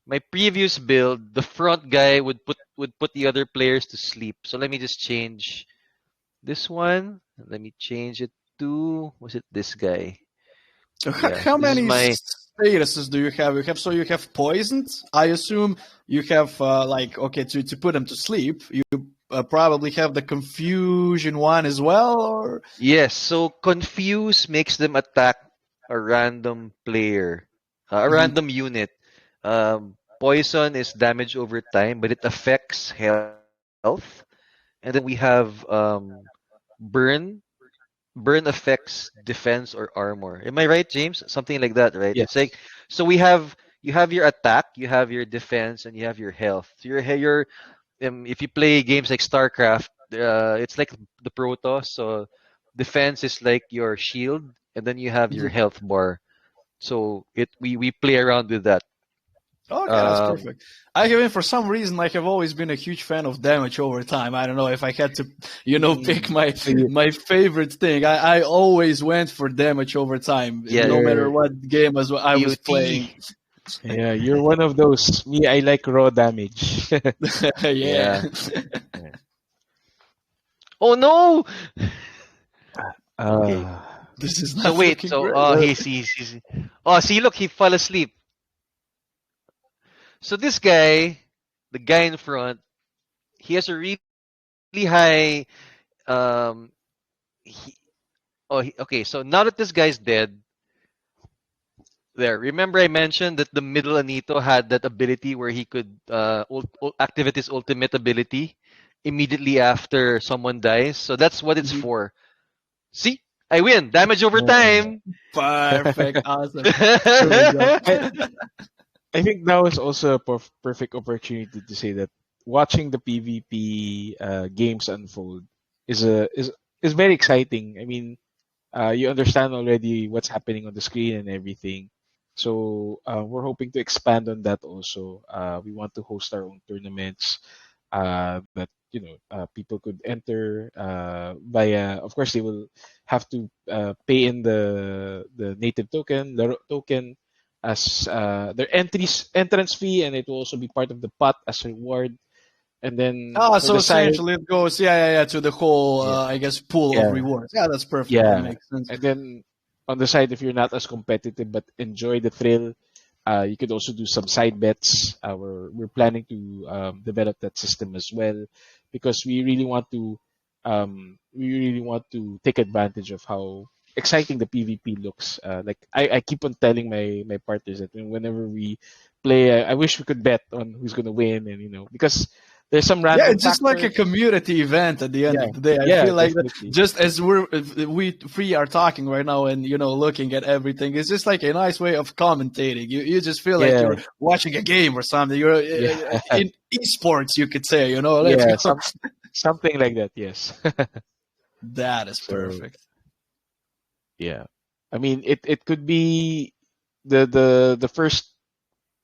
[SPEAKER 3] my previous build, the front guy would put the other players to sleep. So let me just change this one. Let me change it to was it this guy?
[SPEAKER 1] So
[SPEAKER 3] Yeah,
[SPEAKER 1] how
[SPEAKER 3] this is
[SPEAKER 1] many
[SPEAKER 3] my
[SPEAKER 1] statuses do you have? You have poisoned. I assume you have like okay to put them to sleep. You probably have the confusion one as well, or
[SPEAKER 3] yes. So confuse makes them attack a random player, a
[SPEAKER 1] Mhm.
[SPEAKER 3] random unit. Poison is damage over time, but it affects health. And then we have burn. Burn affects defense or armor. Am I right, James? Something like that, right? It's like
[SPEAKER 2] Yes.
[SPEAKER 3] so we have you have your attack, you have your defense, and you have your health. So your if you play games like StarCraft, it's like the Protoss. So defense is like your shield, and then you have your
[SPEAKER 1] Mhm.
[SPEAKER 3] health bar. So we play around with that.
[SPEAKER 1] Okay, that's
[SPEAKER 3] Um,
[SPEAKER 1] perfect. I have been for some reason I have always been a huge fan of damage over time. I don't know if I had to, pick
[SPEAKER 3] mm,
[SPEAKER 1] my
[SPEAKER 2] So you,
[SPEAKER 1] my favorite thing. I always went for damage over time,
[SPEAKER 3] yeah,
[SPEAKER 1] no matter
[SPEAKER 2] you're
[SPEAKER 1] what game as I was
[SPEAKER 3] DOT.
[SPEAKER 1] playing.
[SPEAKER 2] yeah, you're one of those. Me, I like raw damage.
[SPEAKER 1] Yeah.
[SPEAKER 3] Yeah. Oh no. Okay.
[SPEAKER 2] uh,
[SPEAKER 1] This is
[SPEAKER 3] So
[SPEAKER 1] not
[SPEAKER 3] wait.
[SPEAKER 1] looking
[SPEAKER 3] So
[SPEAKER 1] great.
[SPEAKER 3] he's oh see look he fell asleep. So this guy, the guy in front, he has a really high um he, okay, so now that this guy's dead, there. Remember I mentioned that the middle Anito had that ability where he could activate his ultimate ability immediately after someone dies. So that's what it's
[SPEAKER 1] Mhm.
[SPEAKER 3] for. See? I win. Damage over
[SPEAKER 2] Yeah.
[SPEAKER 3] time.
[SPEAKER 1] Perfect. Awesome. Here we go.
[SPEAKER 2] I, I think that was also a perfect opportunity to say that watching the PvP games unfold is a is very exciting. I mean, you understand already what's happening on the screen and everything. So we're hoping to expand on that also. We want to host our own tournaments that people could enter via. Of course, they will have to pay in the native token, the token as their entrance fee, and it will also be part of the pot as reward. And then
[SPEAKER 1] Ah,
[SPEAKER 2] for
[SPEAKER 1] so
[SPEAKER 2] the side,
[SPEAKER 1] essentially it goes, yeah, to the whole,
[SPEAKER 2] yeah,
[SPEAKER 1] I guess, pool of
[SPEAKER 2] yeah,
[SPEAKER 1] rewards. Yeah, that's perfect. That
[SPEAKER 2] yeah.
[SPEAKER 1] makes sense.
[SPEAKER 2] And then on the side, if you're not as competitive but enjoy the thrill, you could also do some side bets. We're planning to develop that system as well, because we really want to take advantage of how exciting the PvP looks. Like I keep on telling my partners that whenever we play, I wish we could bet on who's gonna win, and because there's some
[SPEAKER 1] Yeah,
[SPEAKER 2] random
[SPEAKER 1] it's just like a
[SPEAKER 2] factors.
[SPEAKER 1] community event at the end
[SPEAKER 2] Yeah,
[SPEAKER 1] of the day. I
[SPEAKER 2] yeah,
[SPEAKER 1] feel like that
[SPEAKER 2] definitely.
[SPEAKER 1] just as we three are talking right now and looking at everything, it's just like a nice way of commentating. You just feel like
[SPEAKER 2] Yeah,
[SPEAKER 1] you're watching a game or something. You're
[SPEAKER 2] yeah,
[SPEAKER 1] in esports, you could say. Let's
[SPEAKER 2] yeah.
[SPEAKER 1] go.
[SPEAKER 2] Something like that. Yes.
[SPEAKER 1] That is
[SPEAKER 2] So
[SPEAKER 1] perfect.
[SPEAKER 2] yeah, I mean it could be the first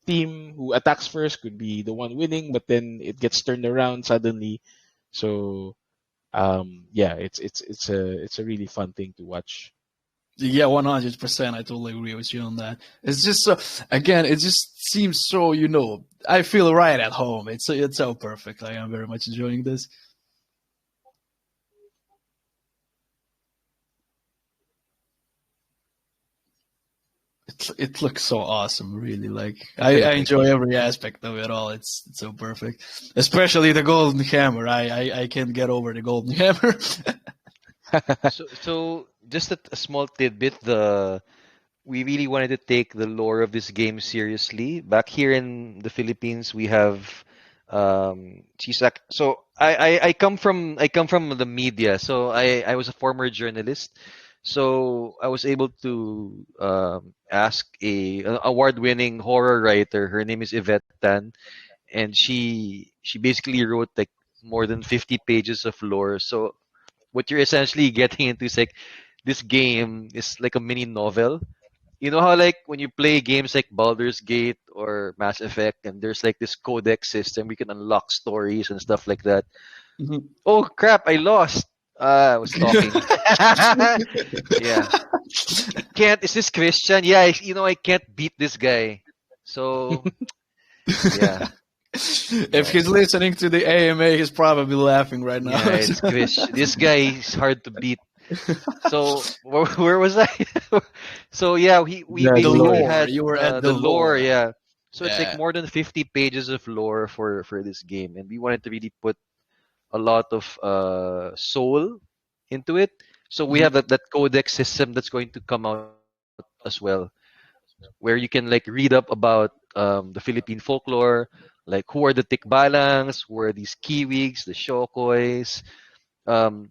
[SPEAKER 2] team who attacks first could be the one winning, but then it gets turned around suddenly. So yeah, it's a really fun thing to watch.
[SPEAKER 1] Yeah, 100%. I totally agree with you on that. It's just so, again, it just seems so, I feel right at home. It's so perfect. I am very much enjoying this. It looks so awesome, really. Like I
[SPEAKER 2] Thank
[SPEAKER 1] enjoy
[SPEAKER 2] you.
[SPEAKER 1] every aspect of it all. It's so perfect, especially the golden hammer. I can't get over the golden hammer.
[SPEAKER 3] So just a small tidbit. The We really wanted to take the lore of this game seriously. Back here in the Philippines, we have Chisak. So I come from the media. So I was a former journalist. So I was able to ask an award-winning horror writer. Her name is Yvette Tan, and she basically wrote like more than 50 pages of lore. So what you're essentially getting into is like this game is like a mini novel. You know how like when you play games like Baldur's Gate or Mass Effect, and there's like this codex system, we can unlock stories and stuff like that.
[SPEAKER 1] Mhm.
[SPEAKER 3] Oh crap, I lost. I was talking. Yeah. I can't. Is this Christian? Yeah, I can't beat this guy. So yeah,
[SPEAKER 1] If
[SPEAKER 3] yeah,
[SPEAKER 1] he's listening to the AMA, he's probably laughing right now.
[SPEAKER 3] yeah. It's Christian. This guy is hard to beat. So where was I? So yeah, we
[SPEAKER 2] The
[SPEAKER 1] The
[SPEAKER 3] basically
[SPEAKER 2] lore.
[SPEAKER 1] lore.
[SPEAKER 3] had
[SPEAKER 1] You were at the
[SPEAKER 3] the lore.
[SPEAKER 1] lore.
[SPEAKER 3] Yeah, so it's like
[SPEAKER 1] Yeah.
[SPEAKER 3] more than 50 pages of lore for this game, and we wanted to really put a lot of soul into it. So we have
[SPEAKER 1] Mhm.
[SPEAKER 3] that codex system that's going to come out as well, where you can like read up about the Philippine folklore, like who are the tikbalangs, who are these kiwigs, the shokoys. Um,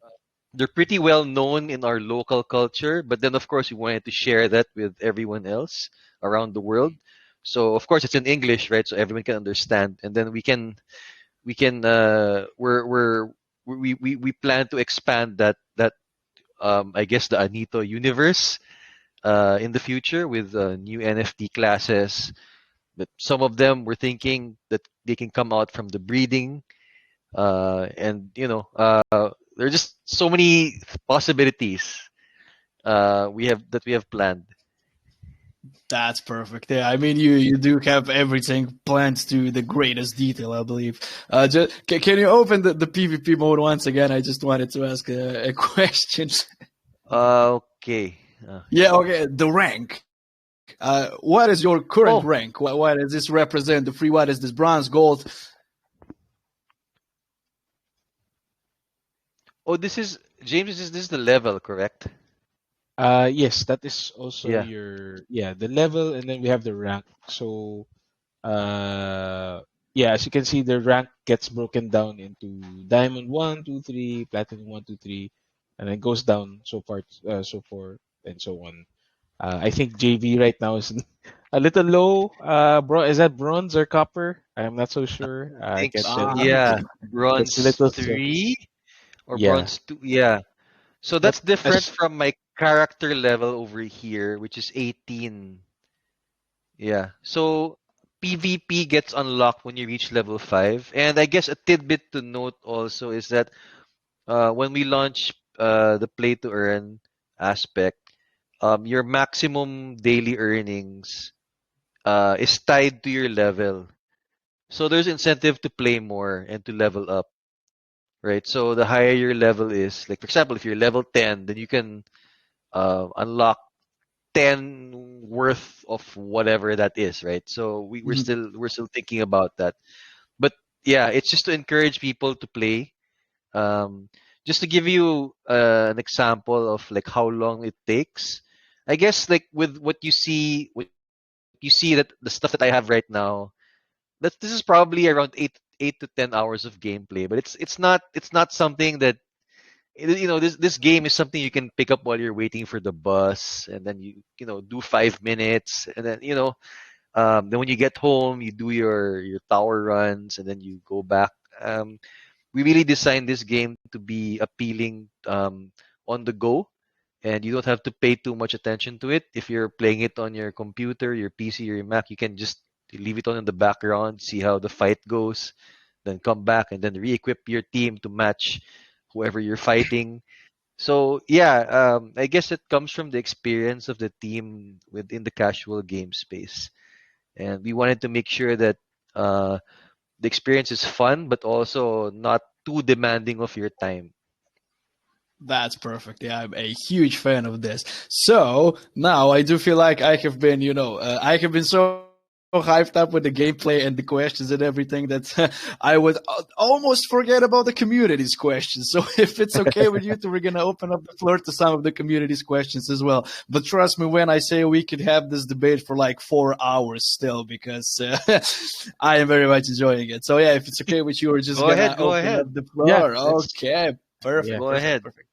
[SPEAKER 3] they're pretty well known in our local culture, but then of course we wanted to share that with everyone else around the world. So of course it's in English, right? So everyone can understand, and then we can we plan to expand that I guess the Anito universe in the future with new NFT classes. But some of them we're thinking that they can come out from the breeding, and there are just so many possibilities we have planned.
[SPEAKER 1] That's perfect. Yeah, I mean, you do have everything planned to the greatest detail, I believe. Can you open the PvP mode once again? I just wanted to ask a question.
[SPEAKER 3] Okay.
[SPEAKER 1] Yeah, okay. The rank. What is your current
[SPEAKER 3] Oh,
[SPEAKER 1] rank? What does this represent? The free. What is this? Bronze, gold?
[SPEAKER 3] this is James. This is the level, correct?
[SPEAKER 2] Yes, that is also
[SPEAKER 3] Yeah.
[SPEAKER 2] your, yeah, the level, and then we have the rank. So uh yeah, as you can see, the rank gets broken down into diamond 1, 2, 3, platinum 1, 2, 3, and then goes down so far, so forth and so on. I think JV right now is a little low. Bro, is that bronze or copper? I'm not so sure. I
[SPEAKER 3] Think
[SPEAKER 2] can't
[SPEAKER 3] so.
[SPEAKER 2] tell.
[SPEAKER 1] Ah,
[SPEAKER 3] Yeah.
[SPEAKER 2] It's a
[SPEAKER 3] Bronze
[SPEAKER 2] little so.
[SPEAKER 3] 3 or
[SPEAKER 2] Yeah,
[SPEAKER 3] bronze 2. Yeah. So
[SPEAKER 2] but
[SPEAKER 3] that's different
[SPEAKER 2] as
[SPEAKER 3] from my character level over here, which is 18. Yeah. So PvP gets unlocked when you reach level 5. And I guess a tidbit to note also is that when we launch the play to earn aspect, your maximum daily earnings is tied to your level. So there's incentive to play more and to level up, right? So the higher your level is, like for example, if you're level 10, then you can unlock 10 worth of whatever that is, right? So
[SPEAKER 1] mhm.
[SPEAKER 3] we're still thinking about that. But yeah, it's just to encourage people to play. Um, just to give you an example of like how long it takes. I guess like with what you see that the stuff that I have right now, this is probably around 8 to 10 hours of gameplay. But it's not something that this game is something you can pick up while you're waiting for the bus, and then do 5 minutes, and then then when you get home you do your tower runs, and then you go back. We really designed this game to be appealing on the go, and you don't have to pay too much attention to it. If you're playing it on your computer, your PC, or your Mac, you can just leave it on in the background, see how the fight goes, then come back and then re-equip your team to match whoever you're fighting. So yeah, I guess it comes from the experience of the team within the casual game space, and we wanted to make sure that uh, the experience is fun, but also not too demanding of your time.
[SPEAKER 1] That's perfect. Yeah, I'm a huge fan of this. So now I do feel like I have been, I have been so hyped up with the gameplay and the questions and everything that I would almost forget about the community's questions. So if it's okay with you, we're gonna open up the floor to some of the community's questions as well. But trust me when I say we could have this debate for like 4 hours still, because I am very much enjoying it. So yeah, if it's okay with you, we're just
[SPEAKER 3] Go
[SPEAKER 1] gonna
[SPEAKER 3] ahead, go
[SPEAKER 1] open
[SPEAKER 3] ahead,
[SPEAKER 1] up the
[SPEAKER 2] yeah,
[SPEAKER 1] floor.
[SPEAKER 2] let's
[SPEAKER 1] Okay.
[SPEAKER 2] yeah.
[SPEAKER 1] Perfect,
[SPEAKER 3] go
[SPEAKER 1] perfect,
[SPEAKER 3] ahead.
[SPEAKER 1] perfect.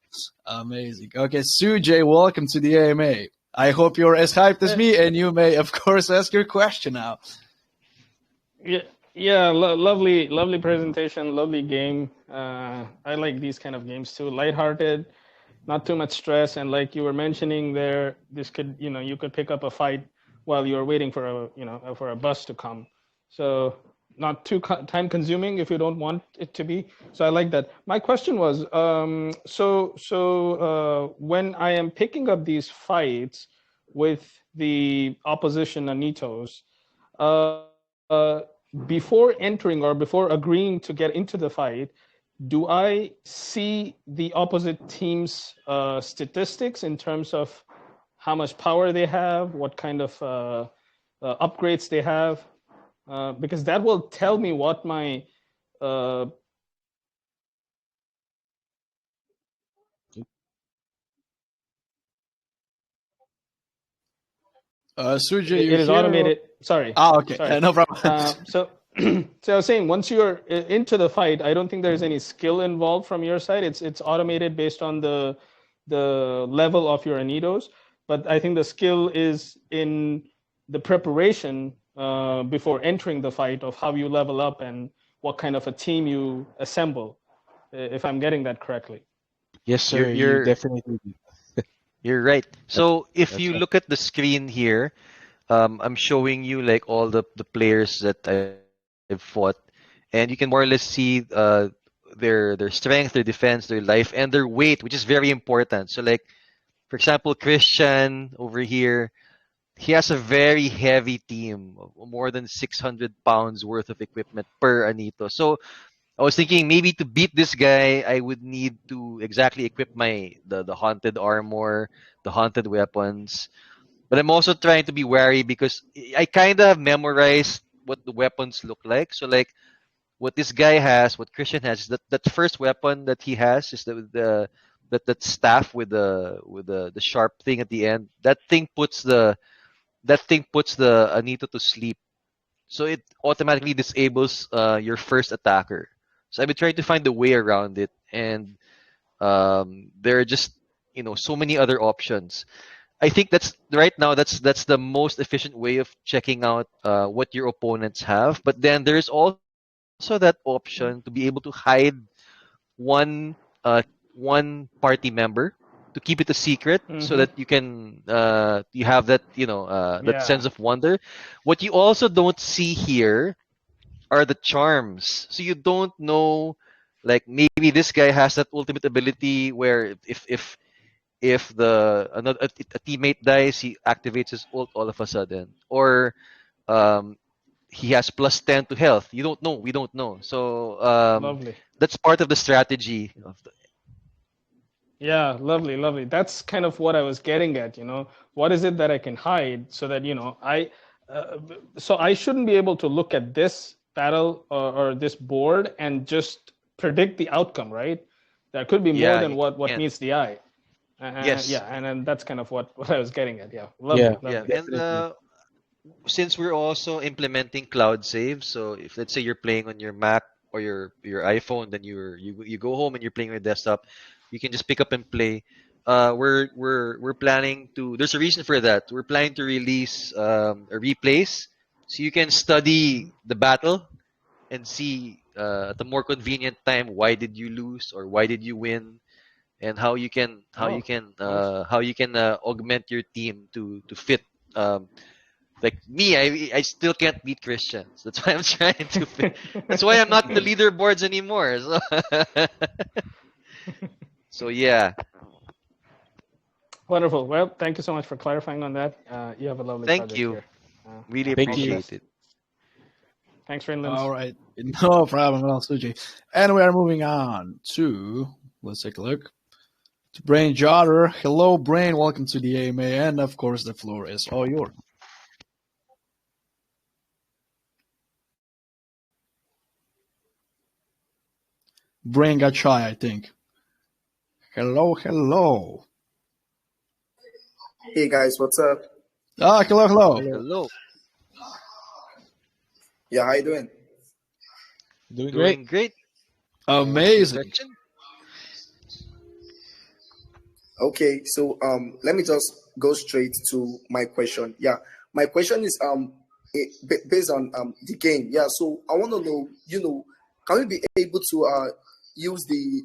[SPEAKER 1] Amazing. Okay, Sujay, welcome to the AMA. I hope you're as hyped as
[SPEAKER 4] Eh,
[SPEAKER 1] me, and you may, of course, ask your question now.
[SPEAKER 4] Yeah, yeah, lovely, lovely presentation, lovely game. I like these kind of games too. Lighthearted, not too much stress, and like you were mentioning there, this could, you could pick up a fight while you're waiting for for a bus to come. So not too time consuming if you don't want it to be. So I like that. My question was, when I am picking up these fights with the opposition Anitos, before entering or before agreeing to get into the fight, do I see the opposite team's statistics in terms of how much power they have, what kind of upgrades they have? Because that will tell me what my uh,
[SPEAKER 1] Sujay, you
[SPEAKER 4] it is
[SPEAKER 1] here?
[SPEAKER 4] automated. Sorry,
[SPEAKER 1] Ah, okay,
[SPEAKER 4] sorry.
[SPEAKER 1] no problem.
[SPEAKER 4] So, so I was saying, once you're into the fight, I don't think there's any skill involved from your side. It's automated based on the level of your Anitos. But I think the skill is in the preparation before entering the fight of how you level up and what kind of a team you assemble. If I'm getting that correctly.
[SPEAKER 2] Yes,
[SPEAKER 3] You're
[SPEAKER 2] sir. You
[SPEAKER 3] you're
[SPEAKER 2] definitely do.
[SPEAKER 3] you're right.
[SPEAKER 2] That's
[SPEAKER 3] So if
[SPEAKER 2] that's
[SPEAKER 3] you
[SPEAKER 2] right.
[SPEAKER 3] look at the screen here, I'm showing you like all the players that I've fought, and you can more or less see their strength, their defense, their life, and their weight, which is very important. So like for example, Christian over here, he has a very heavy team, more than 600 pounds worth of equipment per Anito. So I was thinking maybe to beat this guy, I would need to exactly equip the haunted armor, the haunted weapons. But I'm also trying to be wary because I kind of memorized what the weapons look like. So like what this guy has, what Christian has, is that first weapon that he has is the that staff with the sharp thing at the end. That thing puts the Anito to sleep. So it automatically disables your first attacker. So I've been trying to find a way around it, and there are just so many other options. I think that's right now that's the most efficient way of checking out what your opponents have. But then there's also that option to be able to hide one one party member to keep it a secret so that
[SPEAKER 4] Mm-hmm.
[SPEAKER 3] you have that that
[SPEAKER 4] Yeah.
[SPEAKER 3] sense of wonder. What you also don't see here are the charms. So you don't know, like maybe this guy has that ultimate ability where if a teammate dies, he activates his ult all of a sudden, or um, he has +10 to health. You don't know. We don't know. So
[SPEAKER 4] Lovely.
[SPEAKER 3] that's part of the strategy.
[SPEAKER 4] Yeah, lovely, lovely. That's kind of what I was getting at, What is it that I can hide so that, uh, so I shouldn't be able to look at this battle or this board and just predict the outcome, right? There could be more
[SPEAKER 3] Yeah,
[SPEAKER 4] than
[SPEAKER 3] you
[SPEAKER 4] what
[SPEAKER 3] can.
[SPEAKER 4] meets the eye.
[SPEAKER 3] Yes.
[SPEAKER 4] Yeah, and then that's kind of what I was getting at. Yeah,
[SPEAKER 2] Yeah,
[SPEAKER 4] lovely,
[SPEAKER 3] Yeah,
[SPEAKER 4] lovely.
[SPEAKER 3] and
[SPEAKER 2] definitely.
[SPEAKER 3] since we're also implementing cloud save, so if let's say you're playing on your Mac or your iPhone, then you go home and you're playing on your desktop, you can just pick up and play. We're planning to. There's a reason for that. We're planning to release a replays, so you can study the battle and see at a more convenient time why did you lose or why did you win, and
[SPEAKER 4] Oh, nice.
[SPEAKER 3] how you can augment your team to fit. Um, like me, I still can't beat Christians. That's why I'm trying to. That's why I'm not in the leaderboards anymore. So, so yeah,
[SPEAKER 4] Wonderful. Well, thank you so much for clarifying on that. You have a lovely
[SPEAKER 3] thank
[SPEAKER 4] project
[SPEAKER 3] you.
[SPEAKER 4] here.
[SPEAKER 3] Really
[SPEAKER 4] Yeah,
[SPEAKER 2] Thank
[SPEAKER 4] all the
[SPEAKER 2] you.
[SPEAKER 3] appreciate
[SPEAKER 4] best.
[SPEAKER 3] it.
[SPEAKER 4] Thanks,
[SPEAKER 1] All
[SPEAKER 4] Finlands.
[SPEAKER 1] right, no problem at all, Suji. And we are moving on to, let's take a look, to Brain Jotter. Hello, Brain. Welcome to the AMA, and of course, the floor is all yours. Brain got shy, I think. Hello, hello.
[SPEAKER 5] Hey guys, what's up?
[SPEAKER 1] Ah, hello, hello.
[SPEAKER 2] Hello.
[SPEAKER 3] Hello,
[SPEAKER 5] Yeah, how you doing?
[SPEAKER 2] Doing great.
[SPEAKER 3] doing great. What's your
[SPEAKER 1] Amazing.
[SPEAKER 3] question?
[SPEAKER 5] Okay, so let me just go straight to my question. Yeah, my question is based on the game. Yeah, so I want to know, can we be able to use the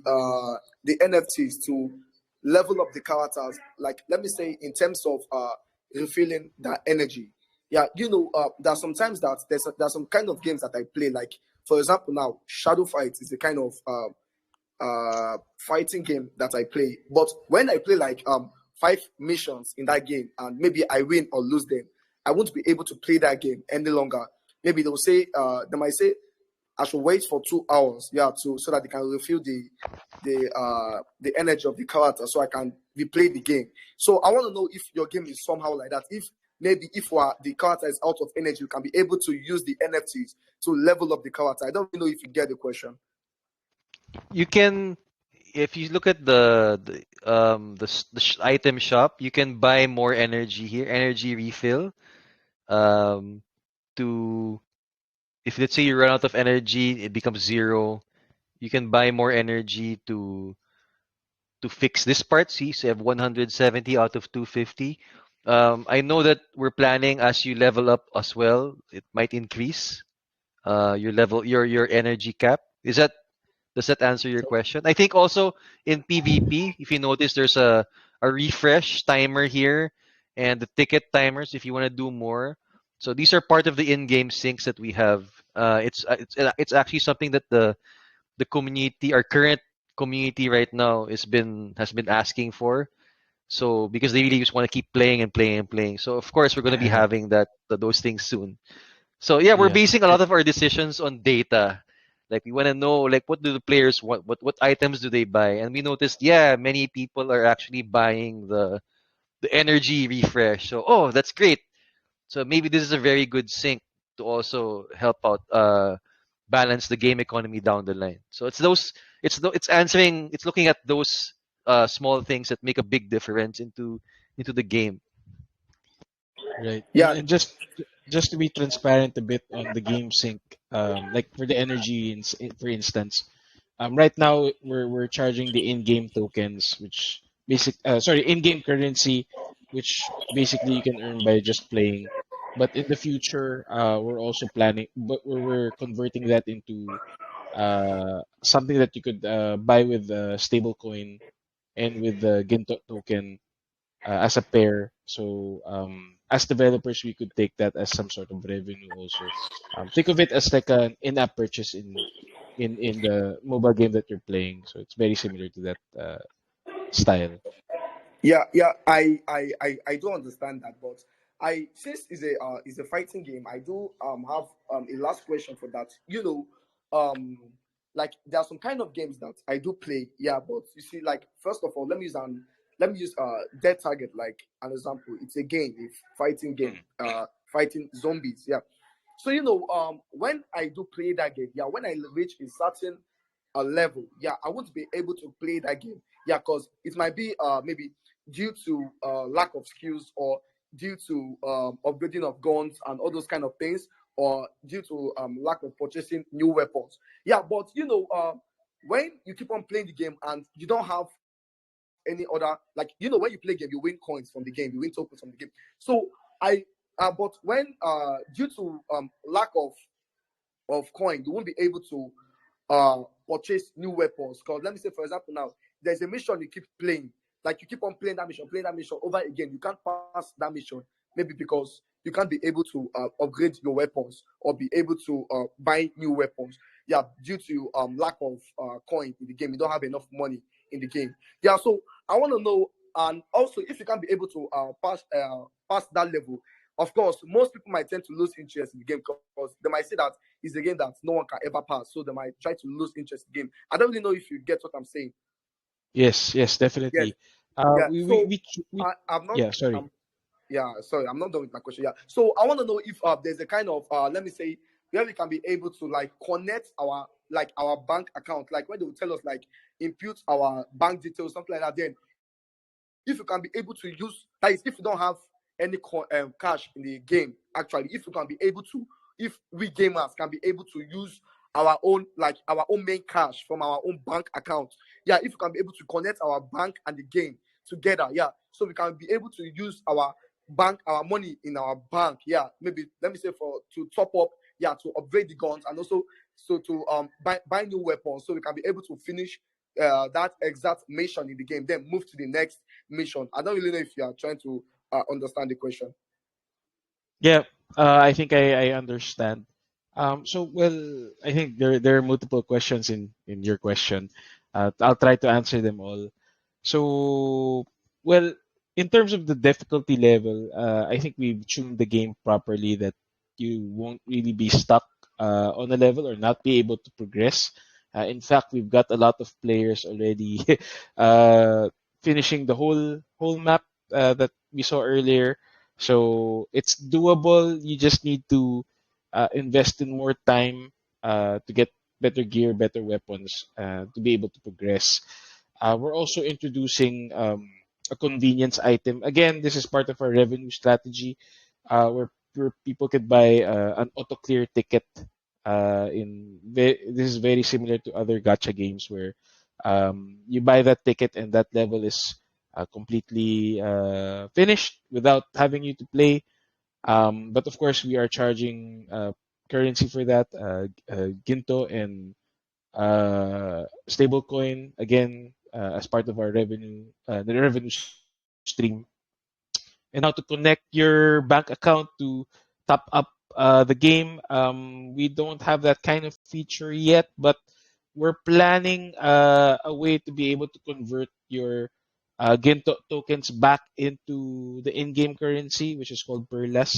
[SPEAKER 5] NFTs to level up the characters? Like, let me say, in terms of refilling that energy. Yeah, there's sometimes that there's some kind of games that I play. Like, for example, now Shadow Fight is the kind of fighting game that I play. But when I play like 5 missions in that game and maybe I win or lose them, I won't be able to play that game any longer. Maybe they might say I should wait for 2 hours, yeah, so that they can refill the energy of the character so I can replay the game. So I want to know if your game is somehow like that. If maybe if the character is out of energy, you can be able to use the NFTs to level up the character. I don't really know if you get the question.
[SPEAKER 3] You can, if you look at the item shop, you can buy more energy here, energy refill. Um, to if let's say you run out of energy, it becomes zero. You can buy more energy to fix this part. See, so you have 170 out of 250. I know that we're planning as you level up as well, it might increase your energy cap. Does that answer your question? I think also in PvP, if you notice, there's a refresh timer here and the ticket timers if you want to do more. So these are part of the in-game syncs that we have. It's actually something that the community, our current community right now, has been asking for. So because they really just want to keep playing and playing and playing. So of course we're going to be having those things soon. So yeah, we're
[SPEAKER 2] Yeah.
[SPEAKER 3] basing a lot of our decisions on data. Like we want to know like what do the players want, what items do they buy? And we noticed yeah, many people are actually buying the energy refresh. So oh, that's great. So maybe this is a very good sync to also help out balance the game economy down the line. So it's those it's answering it's looking at those small things that make a big difference into the game.
[SPEAKER 2] Right.
[SPEAKER 5] Yeah,
[SPEAKER 2] And just to be transparent a bit on the game sync, like for the energy, for instance, right now we're charging the in-game tokens, which in-game currency, which basically you can earn by just playing. But in the future, we're also planning, but we're converting that into something that you could buy with the stable coin and with the Ginto token as a pair. So as developers, we could take that as some sort of revenue also. Think of it as like an in-app purchase in the mobile game that you're playing. So it's very similar to that style.
[SPEAKER 5] yeah. I do understand that, but I since it's a fighting game, I do have a last question for that. Like there are some kind of games that I do play. Yeah, but you see, like first of all, let me use Dead Target like an example. It's a game, a fighting game,
[SPEAKER 2] Mm.
[SPEAKER 5] fighting zombies. Yeah. So when I do play that game, yeah, when I reach a certain level, yeah, I won't be able to play that game. Yeah, because it might be maybe due to lack of skills, or due to upgrading of guns and all those kind of things, or due to lack of purchasing new weapons. Yeah, but when you keep on playing the game and you don't have any other, like when you play game, you win coins from the game, you win tokens from the game. So I but when due to lack of coin, you won't be able to purchase new weapons. Because let me say, for example, now there's a mission you keep playing, like you keep on playing that mission over again. You can't pass that mission, maybe because you can't be able to upgrade your weapons or be able to buy new weapons. Yeah, due to lack of coin in the game, you don't have enough money in the game. Yeah, so I want to know, and also if you can't be able to pass that level, of course, most people might tend to lose interest in the game because they might say that it's a game that no one can ever pass. So they might try to lose interest in the game. I don't really know if you get what I'm saying.
[SPEAKER 2] Yes, yes,
[SPEAKER 5] Yes.
[SPEAKER 2] definitely.
[SPEAKER 5] Yeah. So I'm not.
[SPEAKER 2] Yeah, sorry.
[SPEAKER 5] Yeah. Sorry, I'm not done with my question. Yeah. So I want to know if there's a kind of let me say, where we can be able to like connect our bank account, like when they will tell us like input our bank details, something like that. Then if you can be able to use, that is, if you don't have any cash in the game, actually, if you can be able to, if we gamers can be able to use our own main cash from our own bank account, yeah, if you can be able to connect our bank and the game together, yeah, so we can be able to use our money in our bank, yeah, maybe let me say for to top up, yeah, to upgrade the guns, and also so to buy new weapons, so we can be able to finish that exact mission in the game, then move to the next mission. I don't really know if you are trying to understand the question.
[SPEAKER 2] Yeah, I think I understand. Well, I think there are multiple questions in your question. I'll try to answer them all. So, well, in terms of the difficulty level, I think we've tuned the game properly that you won't really be stuck on a level or not be able to progress. In fact, we've got a lot of players already uh, finishing the whole map that we saw earlier. So it's doable. You just need to invest in more time to get better gear, better weapons to be able to progress. We're also introducing a convenience item. Again, this is part of our revenue strategy, where people could buy an auto clear ticket. This is very similar to other gacha games where you buy that ticket and that level is completely finished without having you to play. But of course, we are charging currency for that, Ginto and stablecoin again as part of our the revenue stream, and how to connect your bank account to top up the game. We don't have that kind of feature yet, but we're planning a way to be able to convert your Ginto tokens back into the in-game currency, which is called Perlas.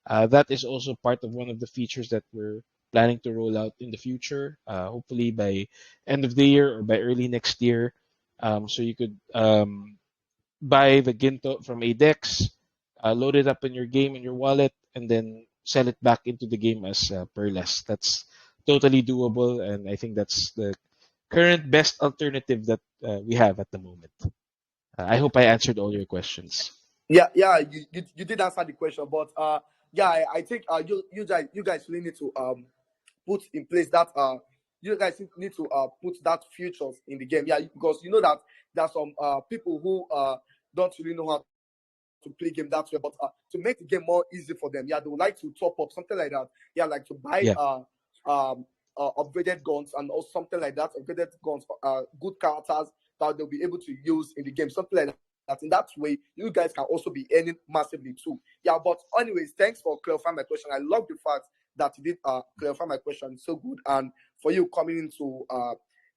[SPEAKER 2] That is also part of one of the features that we're planning to roll out in the future, hopefully by end of the year or by early next year. So you could buy the Ginto from a Dex, load it up in your game in your wallet, and then sell it back into the game as Perlas. That's totally doable, and I think that's current best alternative that we have at the moment. I hope I answered all your questions.
[SPEAKER 5] Yeah, you did answer the question, but yeah, I think you guys really need to put in place that you guys need to put that features in the game. Yeah, because you know that there are some people who don't really know how to play game that way, but to make the game more easy for them, yeah, they would like to top up something like that. Yeah, like to buy
[SPEAKER 2] Yeah.
[SPEAKER 5] upgraded guns and also something like that, upgraded guns, good characters that they'll be able to use in the game, something like that. In that way, you guys can also be earning massively too. Yeah, but anyways, thanks for clarifying my question. I love the fact that you did clarify my question so good, and for you coming into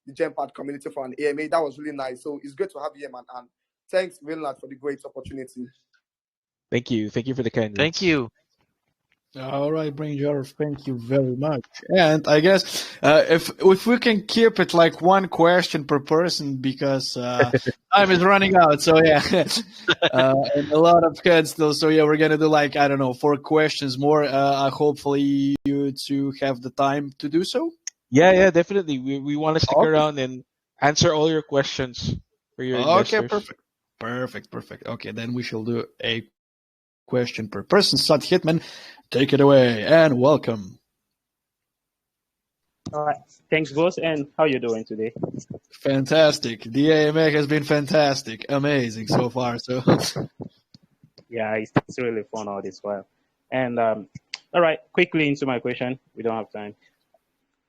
[SPEAKER 5] the GemPad community for an AMA, that was really nice. So it's great to have you here, man. And thanks very much for the great opportunity.
[SPEAKER 2] Thank you. Thank you for the kind
[SPEAKER 3] Thank
[SPEAKER 2] words.
[SPEAKER 3] you.
[SPEAKER 1] All right, Brainjar, thank you very much. And I guess if we can keep it like one question per person because time is running out. So yeah, and a lot of kids still. So yeah, we're gonna do like I don't know 4 questions more. Hopefully you two have the time to do so.
[SPEAKER 2] Yeah, definitely. We want to stick
[SPEAKER 1] Okay.
[SPEAKER 2] around and answer all your questions for your
[SPEAKER 1] Okay.
[SPEAKER 2] investors.
[SPEAKER 1] Perfect. Okay, then we shall do a question per person. Sat Hitman, take it away and welcome.
[SPEAKER 6] All right. Thanks, boss. And how you doing today?
[SPEAKER 1] Fantastic. The AMA has been fantastic, amazing so far. So
[SPEAKER 6] Yeah, it's really fun all this while. And all right, quickly into my question. We don't have time.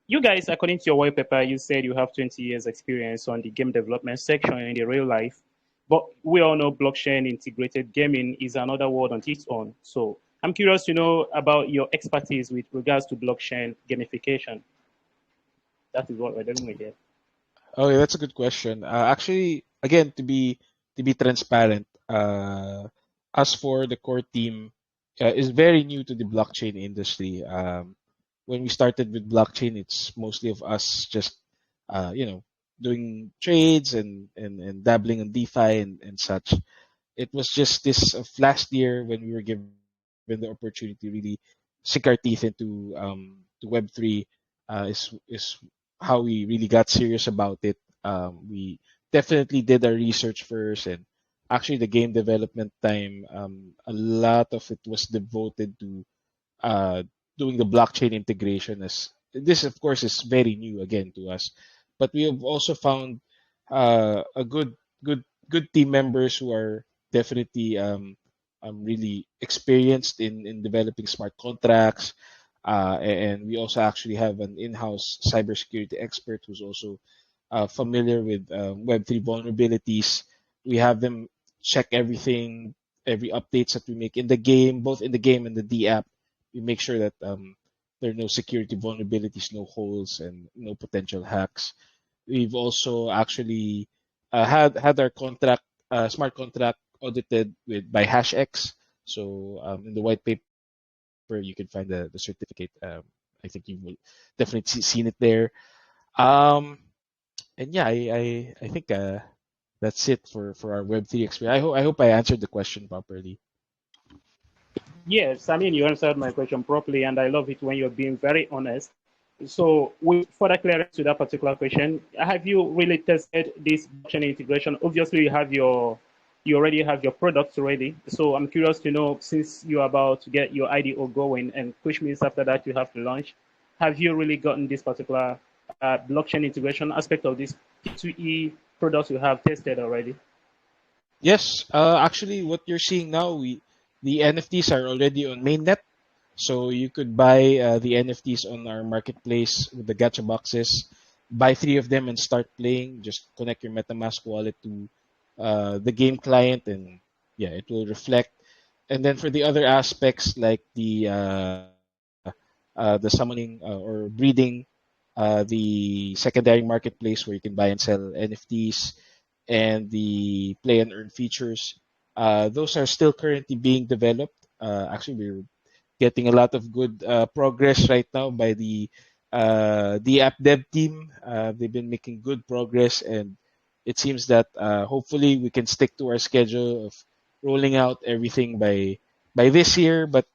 [SPEAKER 6] You guys, according to your white paper, you said you have 20 years experience on the game development section in the real life. But we all know blockchain integrated gaming is another world on its own. So I'm curious to know about your expertise with regards to blockchain gamification. That is what we're dealing with here.
[SPEAKER 2] Okay, that's a good question. Actually, again, to be transparent, as for the core team, is very new to the blockchain industry. When we started with blockchain, it's mostly of us just, doing trades and dabbling on DeFi and such. It was just this of last year when we were given the opportunity to really sink our teeth into to Web3 is how we really got serious about it. We definitely did our research first, and actually the game development time, a lot of it was devoted to uh, doing the blockchain integration. As this, of course, is very new again to us, but we have also found a good, good team members who are definitely really experienced in developing smart contracts. And we also actually have an in-house cybersecurity expert who's also familiar with Web3 vulnerabilities. We have them check everything, every updates that we make in the game, both in the game and the D app. We make sure that there are no security vulnerabilities, no holes, and no potential hacks. We've also actually had our contract, smart contract, audited with by HashX. So in the white paper, you can find the certificate. I think you will definitely seen it there. Um, and yeah, I think that's it for our Web3 experience. I hope I answered the question properly.
[SPEAKER 6] Yes, I mean, you answered my question properly, and I love it when you're being very honest. So, with further clarity to that particular question, have you really tested this blockchain integration? Obviously, you already have your products ready. So, I'm curious to know, since you're about to get your IDO going, and which means after that you have to launch, have you really gotten this particular blockchain integration aspect of this P2E products you have tested already?
[SPEAKER 2] Yes, actually, what you're seeing now, the NFTs are already on mainnet, so you could buy the NFTs on our marketplace with the gacha boxes. Buy 3 of them and start playing. Just connect your MetaMask wallet to the game client, and yeah, it will reflect. And then for the other aspects like the summoning or breeding, the secondary marketplace where you can buy and sell NFTs, and the play and earn features. Those are still currently being developed. Actually, we're getting a lot of good progress right now by the app dev team. They've been making good progress, and it seems that hopefully we can stick to our schedule of rolling out everything by this year. But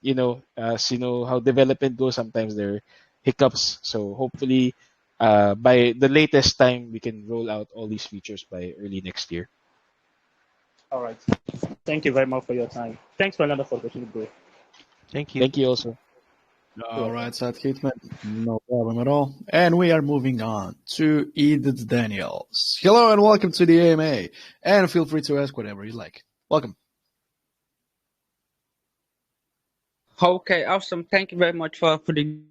[SPEAKER 2] as you know how development goes, sometimes there are hiccups. So hopefully by the latest time we can roll out all these features by early next year.
[SPEAKER 6] All right. Thank you very much for your time. Thanks for another opportunity, bro.
[SPEAKER 3] Thank you.
[SPEAKER 2] Thank you also.
[SPEAKER 6] You're
[SPEAKER 1] All
[SPEAKER 6] welcome.
[SPEAKER 1] right, Sad Hitman. No problem at all. And we are moving on to Edith Daniels. Hello and welcome to the AMA. And feel free to ask whatever you like. Welcome.
[SPEAKER 7] Okay, awesome. Thank you very much for the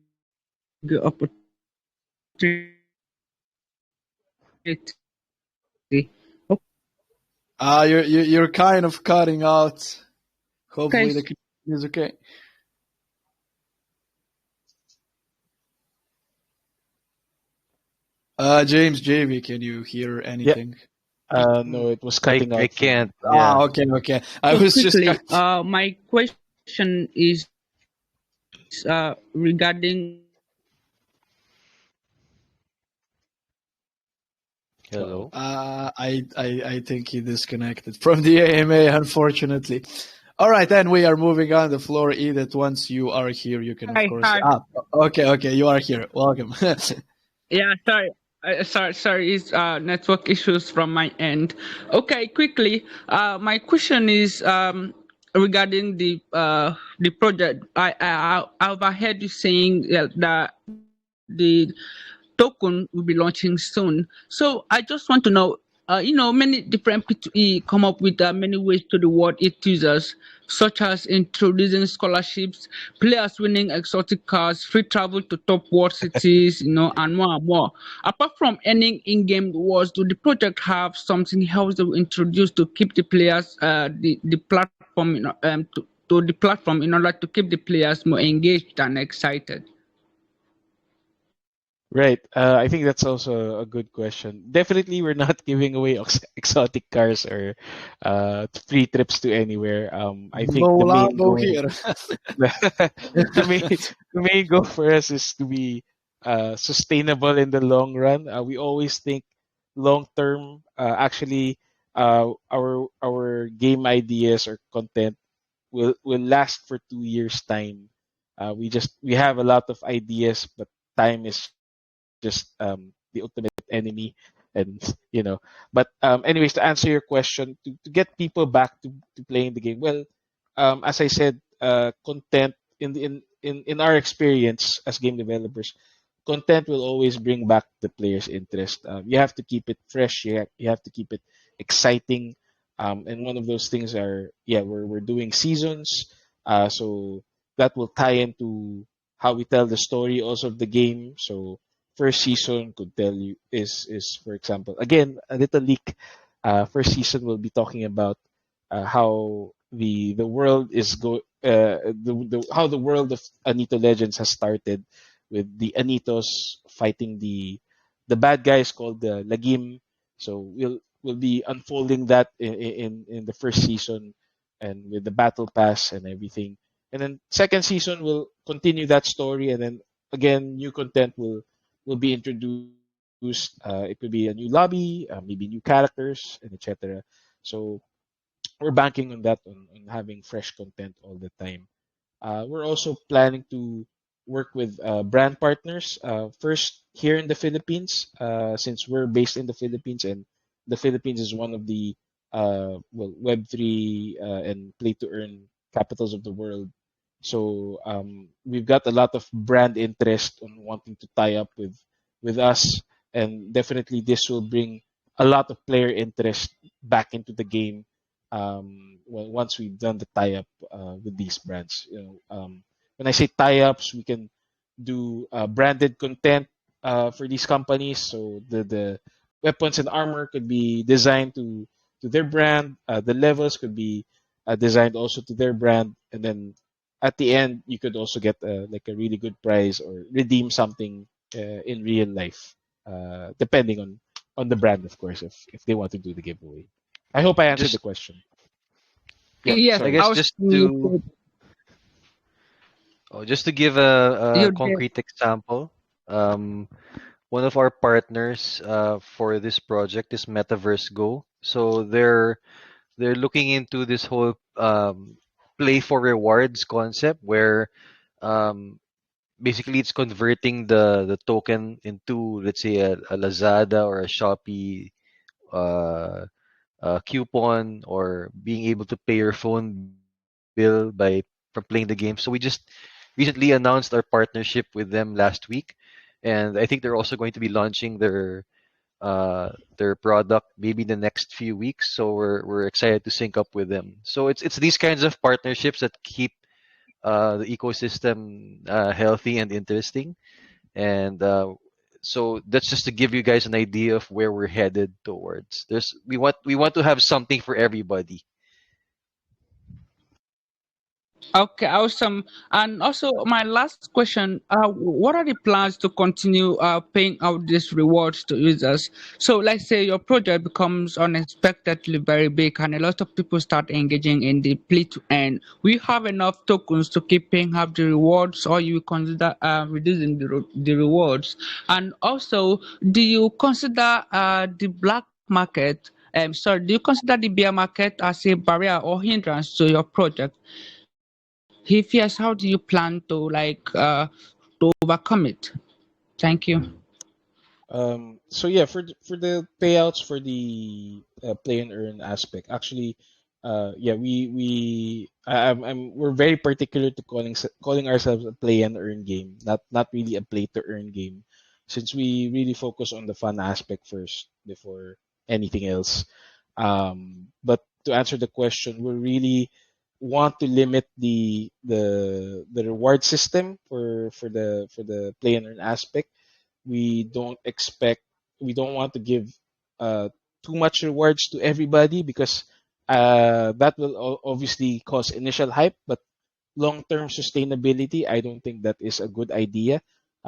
[SPEAKER 7] good opportunity.
[SPEAKER 1] You're kind of cutting out.
[SPEAKER 7] Okay,
[SPEAKER 1] Hopefully the connection is okay. James Jayvee, can you hear
[SPEAKER 2] Yeah.
[SPEAKER 1] anything?
[SPEAKER 2] No, it was
[SPEAKER 3] I
[SPEAKER 2] cutting
[SPEAKER 3] I
[SPEAKER 2] out for me.
[SPEAKER 3] can't. Yeah.
[SPEAKER 1] Okay, okay. I
[SPEAKER 7] so
[SPEAKER 1] was just
[SPEAKER 7] quickly, my question is regarding
[SPEAKER 3] Hello.
[SPEAKER 1] I think he disconnected from the AMA, unfortunately. All right, then we are moving on the floor. Edith, once you are here, you can of
[SPEAKER 7] hi,
[SPEAKER 1] course.
[SPEAKER 7] hi.
[SPEAKER 1] Okay, okay, you are here. Welcome.
[SPEAKER 7] Yeah, sorry. Sorry, it's network issues from my end. Okay, quickly. My question is regarding the project. I've heard you saying that the token will be launching soon. So I just want to know, many different P2E come up with many ways to reward its users, such as introducing scholarships, players winning exotic cars, free travel to top world cities, and more and more. Apart from earning in-game rewards, do the project have something else to introduce to keep the players, the platform, to the platform in order to keep the players more engaged and excited?
[SPEAKER 2] Right. I think that's also a good question. Definitely, we're not giving away exotic cars or free trips to anywhere. I think
[SPEAKER 1] No
[SPEAKER 2] the main
[SPEAKER 1] Lambo
[SPEAKER 2] goal,
[SPEAKER 1] here.
[SPEAKER 2] the main the main goal for us is to be sustainable in the long run. We always think long term. Actually, our game ideas or content will last for 2 years time. We have a lot of ideas, but time is just the ultimate enemy, and But anyways, to answer your question, to get people back to playing the game, well, as I said, content in our experience as game developers, content will always bring back the player's interest. You have to keep it fresh. You have to keep it exciting. And one of those things are, yeah, we're doing seasons. So that will tie into how we tell the story also of the game. So first season could tell you is for example, again, a little leak. First season will be talking about how the world is how the world of Anito Legends has started, with the Anitos fighting the bad guys called the Lagim. So we'll be unfolding that in the first season, and with the battle pass and everything. And then second season will continue that story, and then again new content will be introduced. It could be a new lobby, maybe new characters, and etc. So we're banking on that, on having fresh content all the time. We're also planning to work with brand partners. First, here in the Philippines, since we're based in the Philippines, and the Philippines is one of the Web3 and play to earn capitals of the world. So we've got a lot of brand interest on wanting to tie up with us, and definitely this will bring a lot of player interest back into the game. Once we've done the tie up with these brands, when I say tie ups, we can do branded content for these companies. So the weapons and armor could be designed to their brand. The levels could be designed also to their brand, and then at the end you could also get like a really good prize or redeem something in real life, depending on the brand, of course, if they want to do the giveaway. I hope I answered the
[SPEAKER 3] Just
[SPEAKER 2] question. Yeah,
[SPEAKER 7] Yes,
[SPEAKER 3] I
[SPEAKER 2] sorry.
[SPEAKER 3] guess
[SPEAKER 7] I was
[SPEAKER 3] just to give a
[SPEAKER 7] you did.
[SPEAKER 3] concrete example, um, one of our partners for this project is Metaverse Go. So they're looking into this whole play for rewards concept where um, basically it's converting the token into, let's say, a Lazada or a Shopee uh, coupon, or being able to pay your phone bill by from playing the game. So we just recently announced our partnership with them last week, and I think they're also going to be launching their product maybe the next few weeks. So we're excited to sync up with them. So it's these kinds of partnerships that keep the ecosystem healthy and interesting. And so that's just to give you guys an idea of where we're headed towards. We want to have something for everybody.
[SPEAKER 7] Okay, awesome. And also, my last question: what are the plans to continue paying out these rewards to users? So, let's say your project becomes unexpectedly very big, and a lot of people start engaging in the play to earn. We have enough tokens to keep paying out the rewards, or you consider reducing the rewards? And also, do you consider the black market? Sorry, do you consider the bear market as a barrier or hindrance to your project? If yes, how do you plan to to overcome it? Thank you.
[SPEAKER 2] So yeah, for the payouts for the play and earn aspect, actually, yeah, we're very particular to calling ourselves a play and earn game, not really a play to earn game, since we really focus on the fun aspect first before anything else. But to answer the question, we really want to limit the reward system for the play and earn aspect. we don't expect we don't want to give uh, too much rewards to everybody, because that will obviously cause initial hype, but long-term sustainability, I don't think that is a good idea.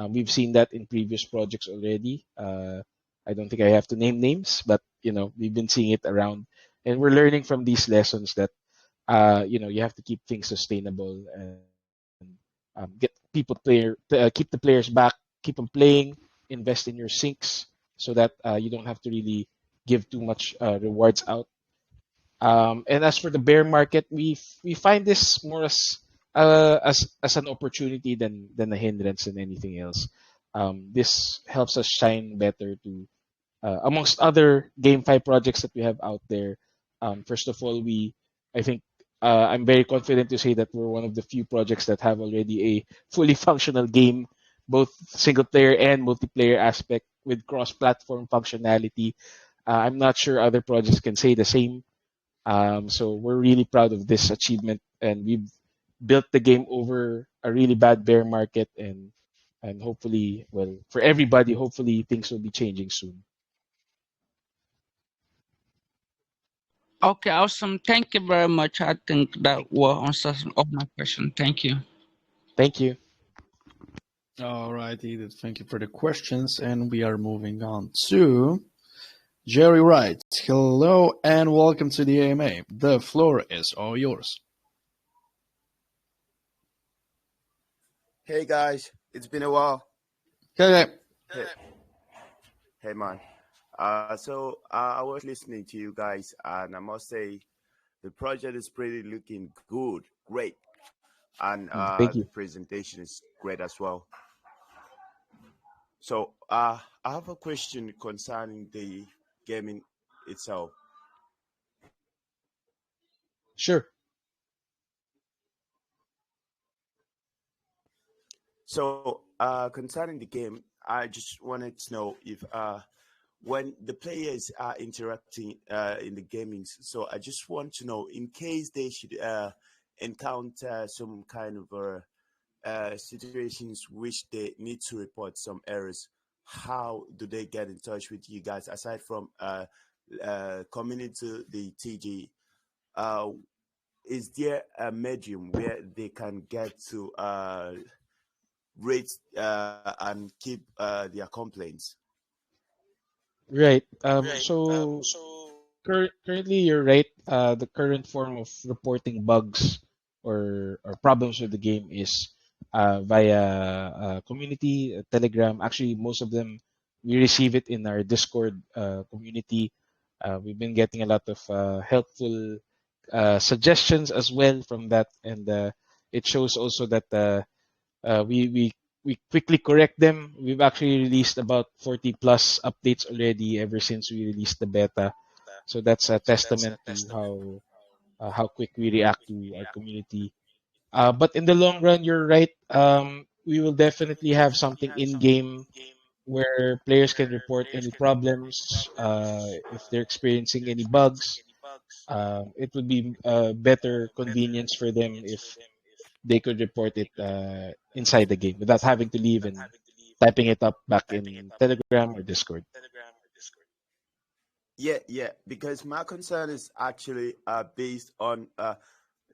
[SPEAKER 2] We've seen that in previous projects already. I don't think I have to name names, but we've been seeing it around, and we're learning from these lessons that you have to keep things sustainable, and get keep the players back, keep them playing, invest in your sinks, so that you don't have to really give too much rewards out. And as for the bear market, we find this more as an opportunity than a hindrance than anything else. This helps us shine better to amongst other GameFi projects that we have out there. First of all, I think I'm very confident to say that we're one of the few projects that have already a fully functional game, both single player and multiplayer aspect with cross-platform functionality. I'm not sure other projects can say the same. So we're really proud of this achievement, and we've built the game over a really bad bear market, and hopefully, well, for everybody, hopefully things will be changing soon.
[SPEAKER 7] Okay, awesome. Thank you very much. I think that will answer all my question. Thank you.
[SPEAKER 2] Thank you.
[SPEAKER 1] All right, Edith, thank you for the questions. And we are moving on to Jerry Wright. Hello and welcome to the AMA. The floor is all yours.
[SPEAKER 8] Hey guys, it's been a while.
[SPEAKER 1] Okay.
[SPEAKER 8] Hey, hey man. I was listening to you guys, and I must say the project is pretty looking good, great, and
[SPEAKER 2] Thank
[SPEAKER 8] the
[SPEAKER 2] you.
[SPEAKER 8] presentation is great as well. So I have a question concerning the gaming itself.
[SPEAKER 2] Sure.
[SPEAKER 8] So concerning the game, I just wanted to know if when the players are interacting in the gaming. So I just want to know, in case they should encounter some kind of situations which they need to report some errors, how do they get in touch with you guys aside from coming into the TG? Uh, is there a medium where they can get to rate and keep their complaints?
[SPEAKER 2] Right. So currently, you're right. The current form of reporting bugs or problems with the game is via community, Telegram. Actually, most of them we receive it in our Discord community. We've been getting a lot of helpful suggestions as well from that, and it shows also that we we quickly correct them. We've actually released about 40 plus updates already ever since we released the beta. So that's a testament to how quick we react to our community. But in the long run, you're right. We will definitely have something in game where players can report any problems, if they're experiencing any bugs. It would be a better convenience for them if they could report it inside the game without having to leave and typing it up back in Telegram or Discord.
[SPEAKER 8] Yeah. Because my concern is actually based on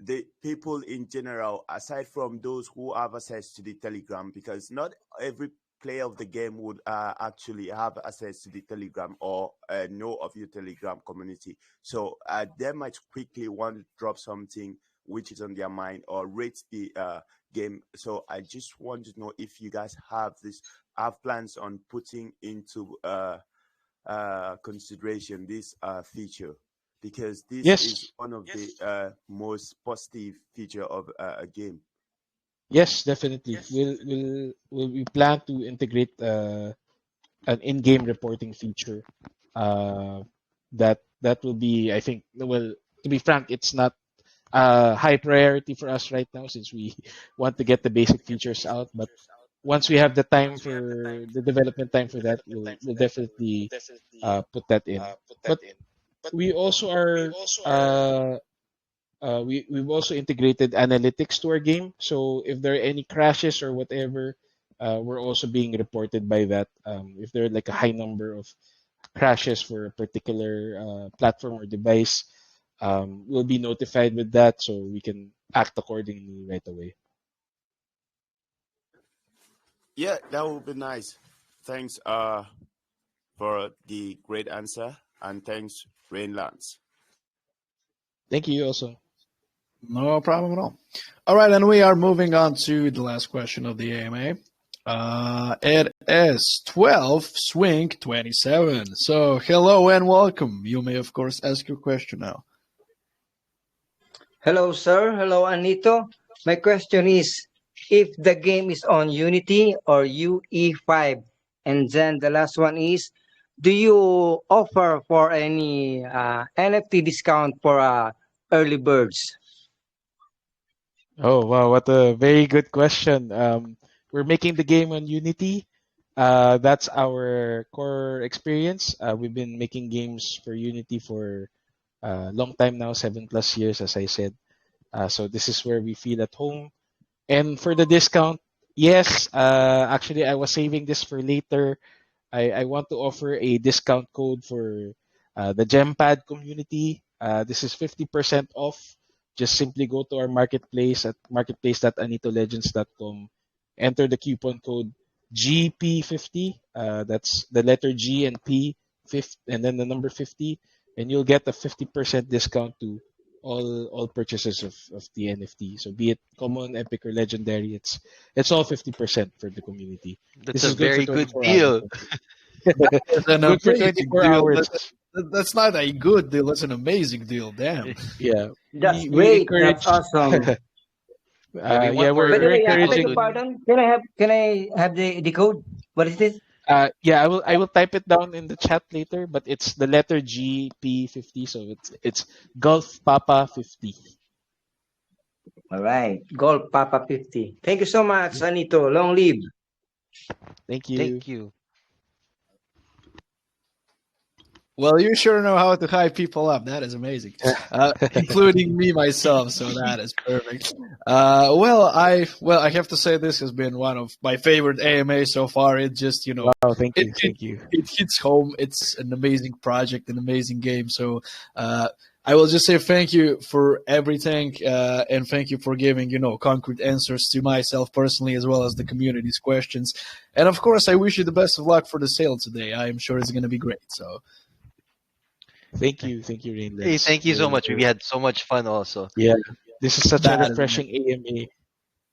[SPEAKER 8] the people in general, aside from those who have access to the Telegram, because not every player of the game would actually have access to the Telegram or know of your Telegram community. So they might quickly want to drop something which is on their mind or rate the game. So I just want to know if you guys have plans on putting into consideration this feature, because this
[SPEAKER 2] Yes,
[SPEAKER 8] is one of the most positive feature of a game.
[SPEAKER 2] yes, definitely. We plan to integrate an in-game reporting feature. Uh, that will be, I think, well, to be frank, it's not high priority for us right now since we want to get the basic features out. But once we have the time for the development time for that, we'll definitely put that in. But we also are we've also integrated analytics to our game. So if there are any crashes or whatever, we're also being reported by that. If there are like a high number of crashes for a particular platform or device, we'll be notified with that so we can act accordingly right away.
[SPEAKER 8] Yeah, that would be nice. Thanks for the great answer, and thanks, Rainlands.
[SPEAKER 2] Thank you also.
[SPEAKER 1] No problem at all. All right, and we are moving on to the last question of the AMA. It is 12 Swing 27. So, hello and welcome. You may, of course, ask your question now.
[SPEAKER 9] Hello, sir. Hello, Anito. My question is, if the game is on Unity or UE5, and then the last one is, do you offer for any NFT discount for early birds?
[SPEAKER 2] Oh wow, what a very good question. We're making the game on Unity. That's our core experience. We've been making games for Unity for a long time now, 7+ years, as I said. So this is where we feel at home. And for the discount, yes, actually, I was saving this for later. I want to offer a discount code for the GemPad community. This is 50% off. Just simply go to our marketplace at marketplace.anitolegends.com. Enter the coupon code GP50. That's the letter G and P, 50, and then the number 50, and you'll get a 50% discount to all purchases of the NFT. So be it common, epic, or legendary, it's all 50% for the community.
[SPEAKER 3] That's
[SPEAKER 2] This
[SPEAKER 3] a
[SPEAKER 2] is good for
[SPEAKER 3] very good
[SPEAKER 2] 24 hours.
[SPEAKER 3] deal.
[SPEAKER 1] It's an
[SPEAKER 2] Good for
[SPEAKER 1] amazing
[SPEAKER 2] 24
[SPEAKER 1] deal.
[SPEAKER 2] hours.
[SPEAKER 1] That's not a good deal. That's an amazing deal. Damn.
[SPEAKER 2] Yeah,
[SPEAKER 9] That's
[SPEAKER 2] we
[SPEAKER 9] great. That's
[SPEAKER 2] encourage.
[SPEAKER 9] awesome.
[SPEAKER 3] Yeah, we
[SPEAKER 2] Yeah,
[SPEAKER 3] want more
[SPEAKER 9] By the
[SPEAKER 2] we're
[SPEAKER 9] way, I beg
[SPEAKER 2] encouraging.
[SPEAKER 9] your
[SPEAKER 3] people to.
[SPEAKER 9] pardon. Can I have the code? What is this?
[SPEAKER 2] Yeah, I will type it down in the chat later, but it's the letter GP50, so it's Golf Papa 50.
[SPEAKER 9] All right. Gold Papa 50. Thank you so much, Anito. Long live.
[SPEAKER 2] Thank you.
[SPEAKER 3] Thank you.
[SPEAKER 1] Well, you sure know how to hype people up. That is amazing, including me myself. So that is perfect. I have to say this has been one of my favorite AMA so far. It just
[SPEAKER 2] Wow, thank
[SPEAKER 1] it
[SPEAKER 2] you,
[SPEAKER 1] it,
[SPEAKER 2] thank you.
[SPEAKER 1] it hits home. It's an amazing project, an amazing game. So I will just say thank you for everything, and thank you for giving concrete answers to myself personally as well as the community's questions. And of course, I wish you the best of luck for the sale today. I am sure it's going to be great. So.
[SPEAKER 2] Thank
[SPEAKER 3] Hey,
[SPEAKER 2] you,
[SPEAKER 3] hey,
[SPEAKER 2] Rainlands.
[SPEAKER 3] thank you so much. We had so much fun also.
[SPEAKER 2] Yeah, this is such a
[SPEAKER 1] That is
[SPEAKER 2] refreshing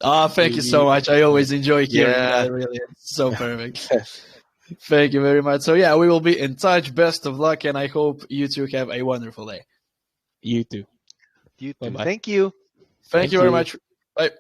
[SPEAKER 2] AMA.
[SPEAKER 1] thank you so much. I always enjoy hearing
[SPEAKER 3] Yeah.
[SPEAKER 1] that. Really, it's so perfect. Thank you very much. So yeah, we will be in touch. Best of luck, and I hope you two have a wonderful day.
[SPEAKER 2] You too.
[SPEAKER 3] You
[SPEAKER 2] Bye
[SPEAKER 3] too.
[SPEAKER 2] bye.
[SPEAKER 3] Thank you.
[SPEAKER 1] Thank
[SPEAKER 2] Thank
[SPEAKER 1] you very
[SPEAKER 2] you.
[SPEAKER 1] much. Bye.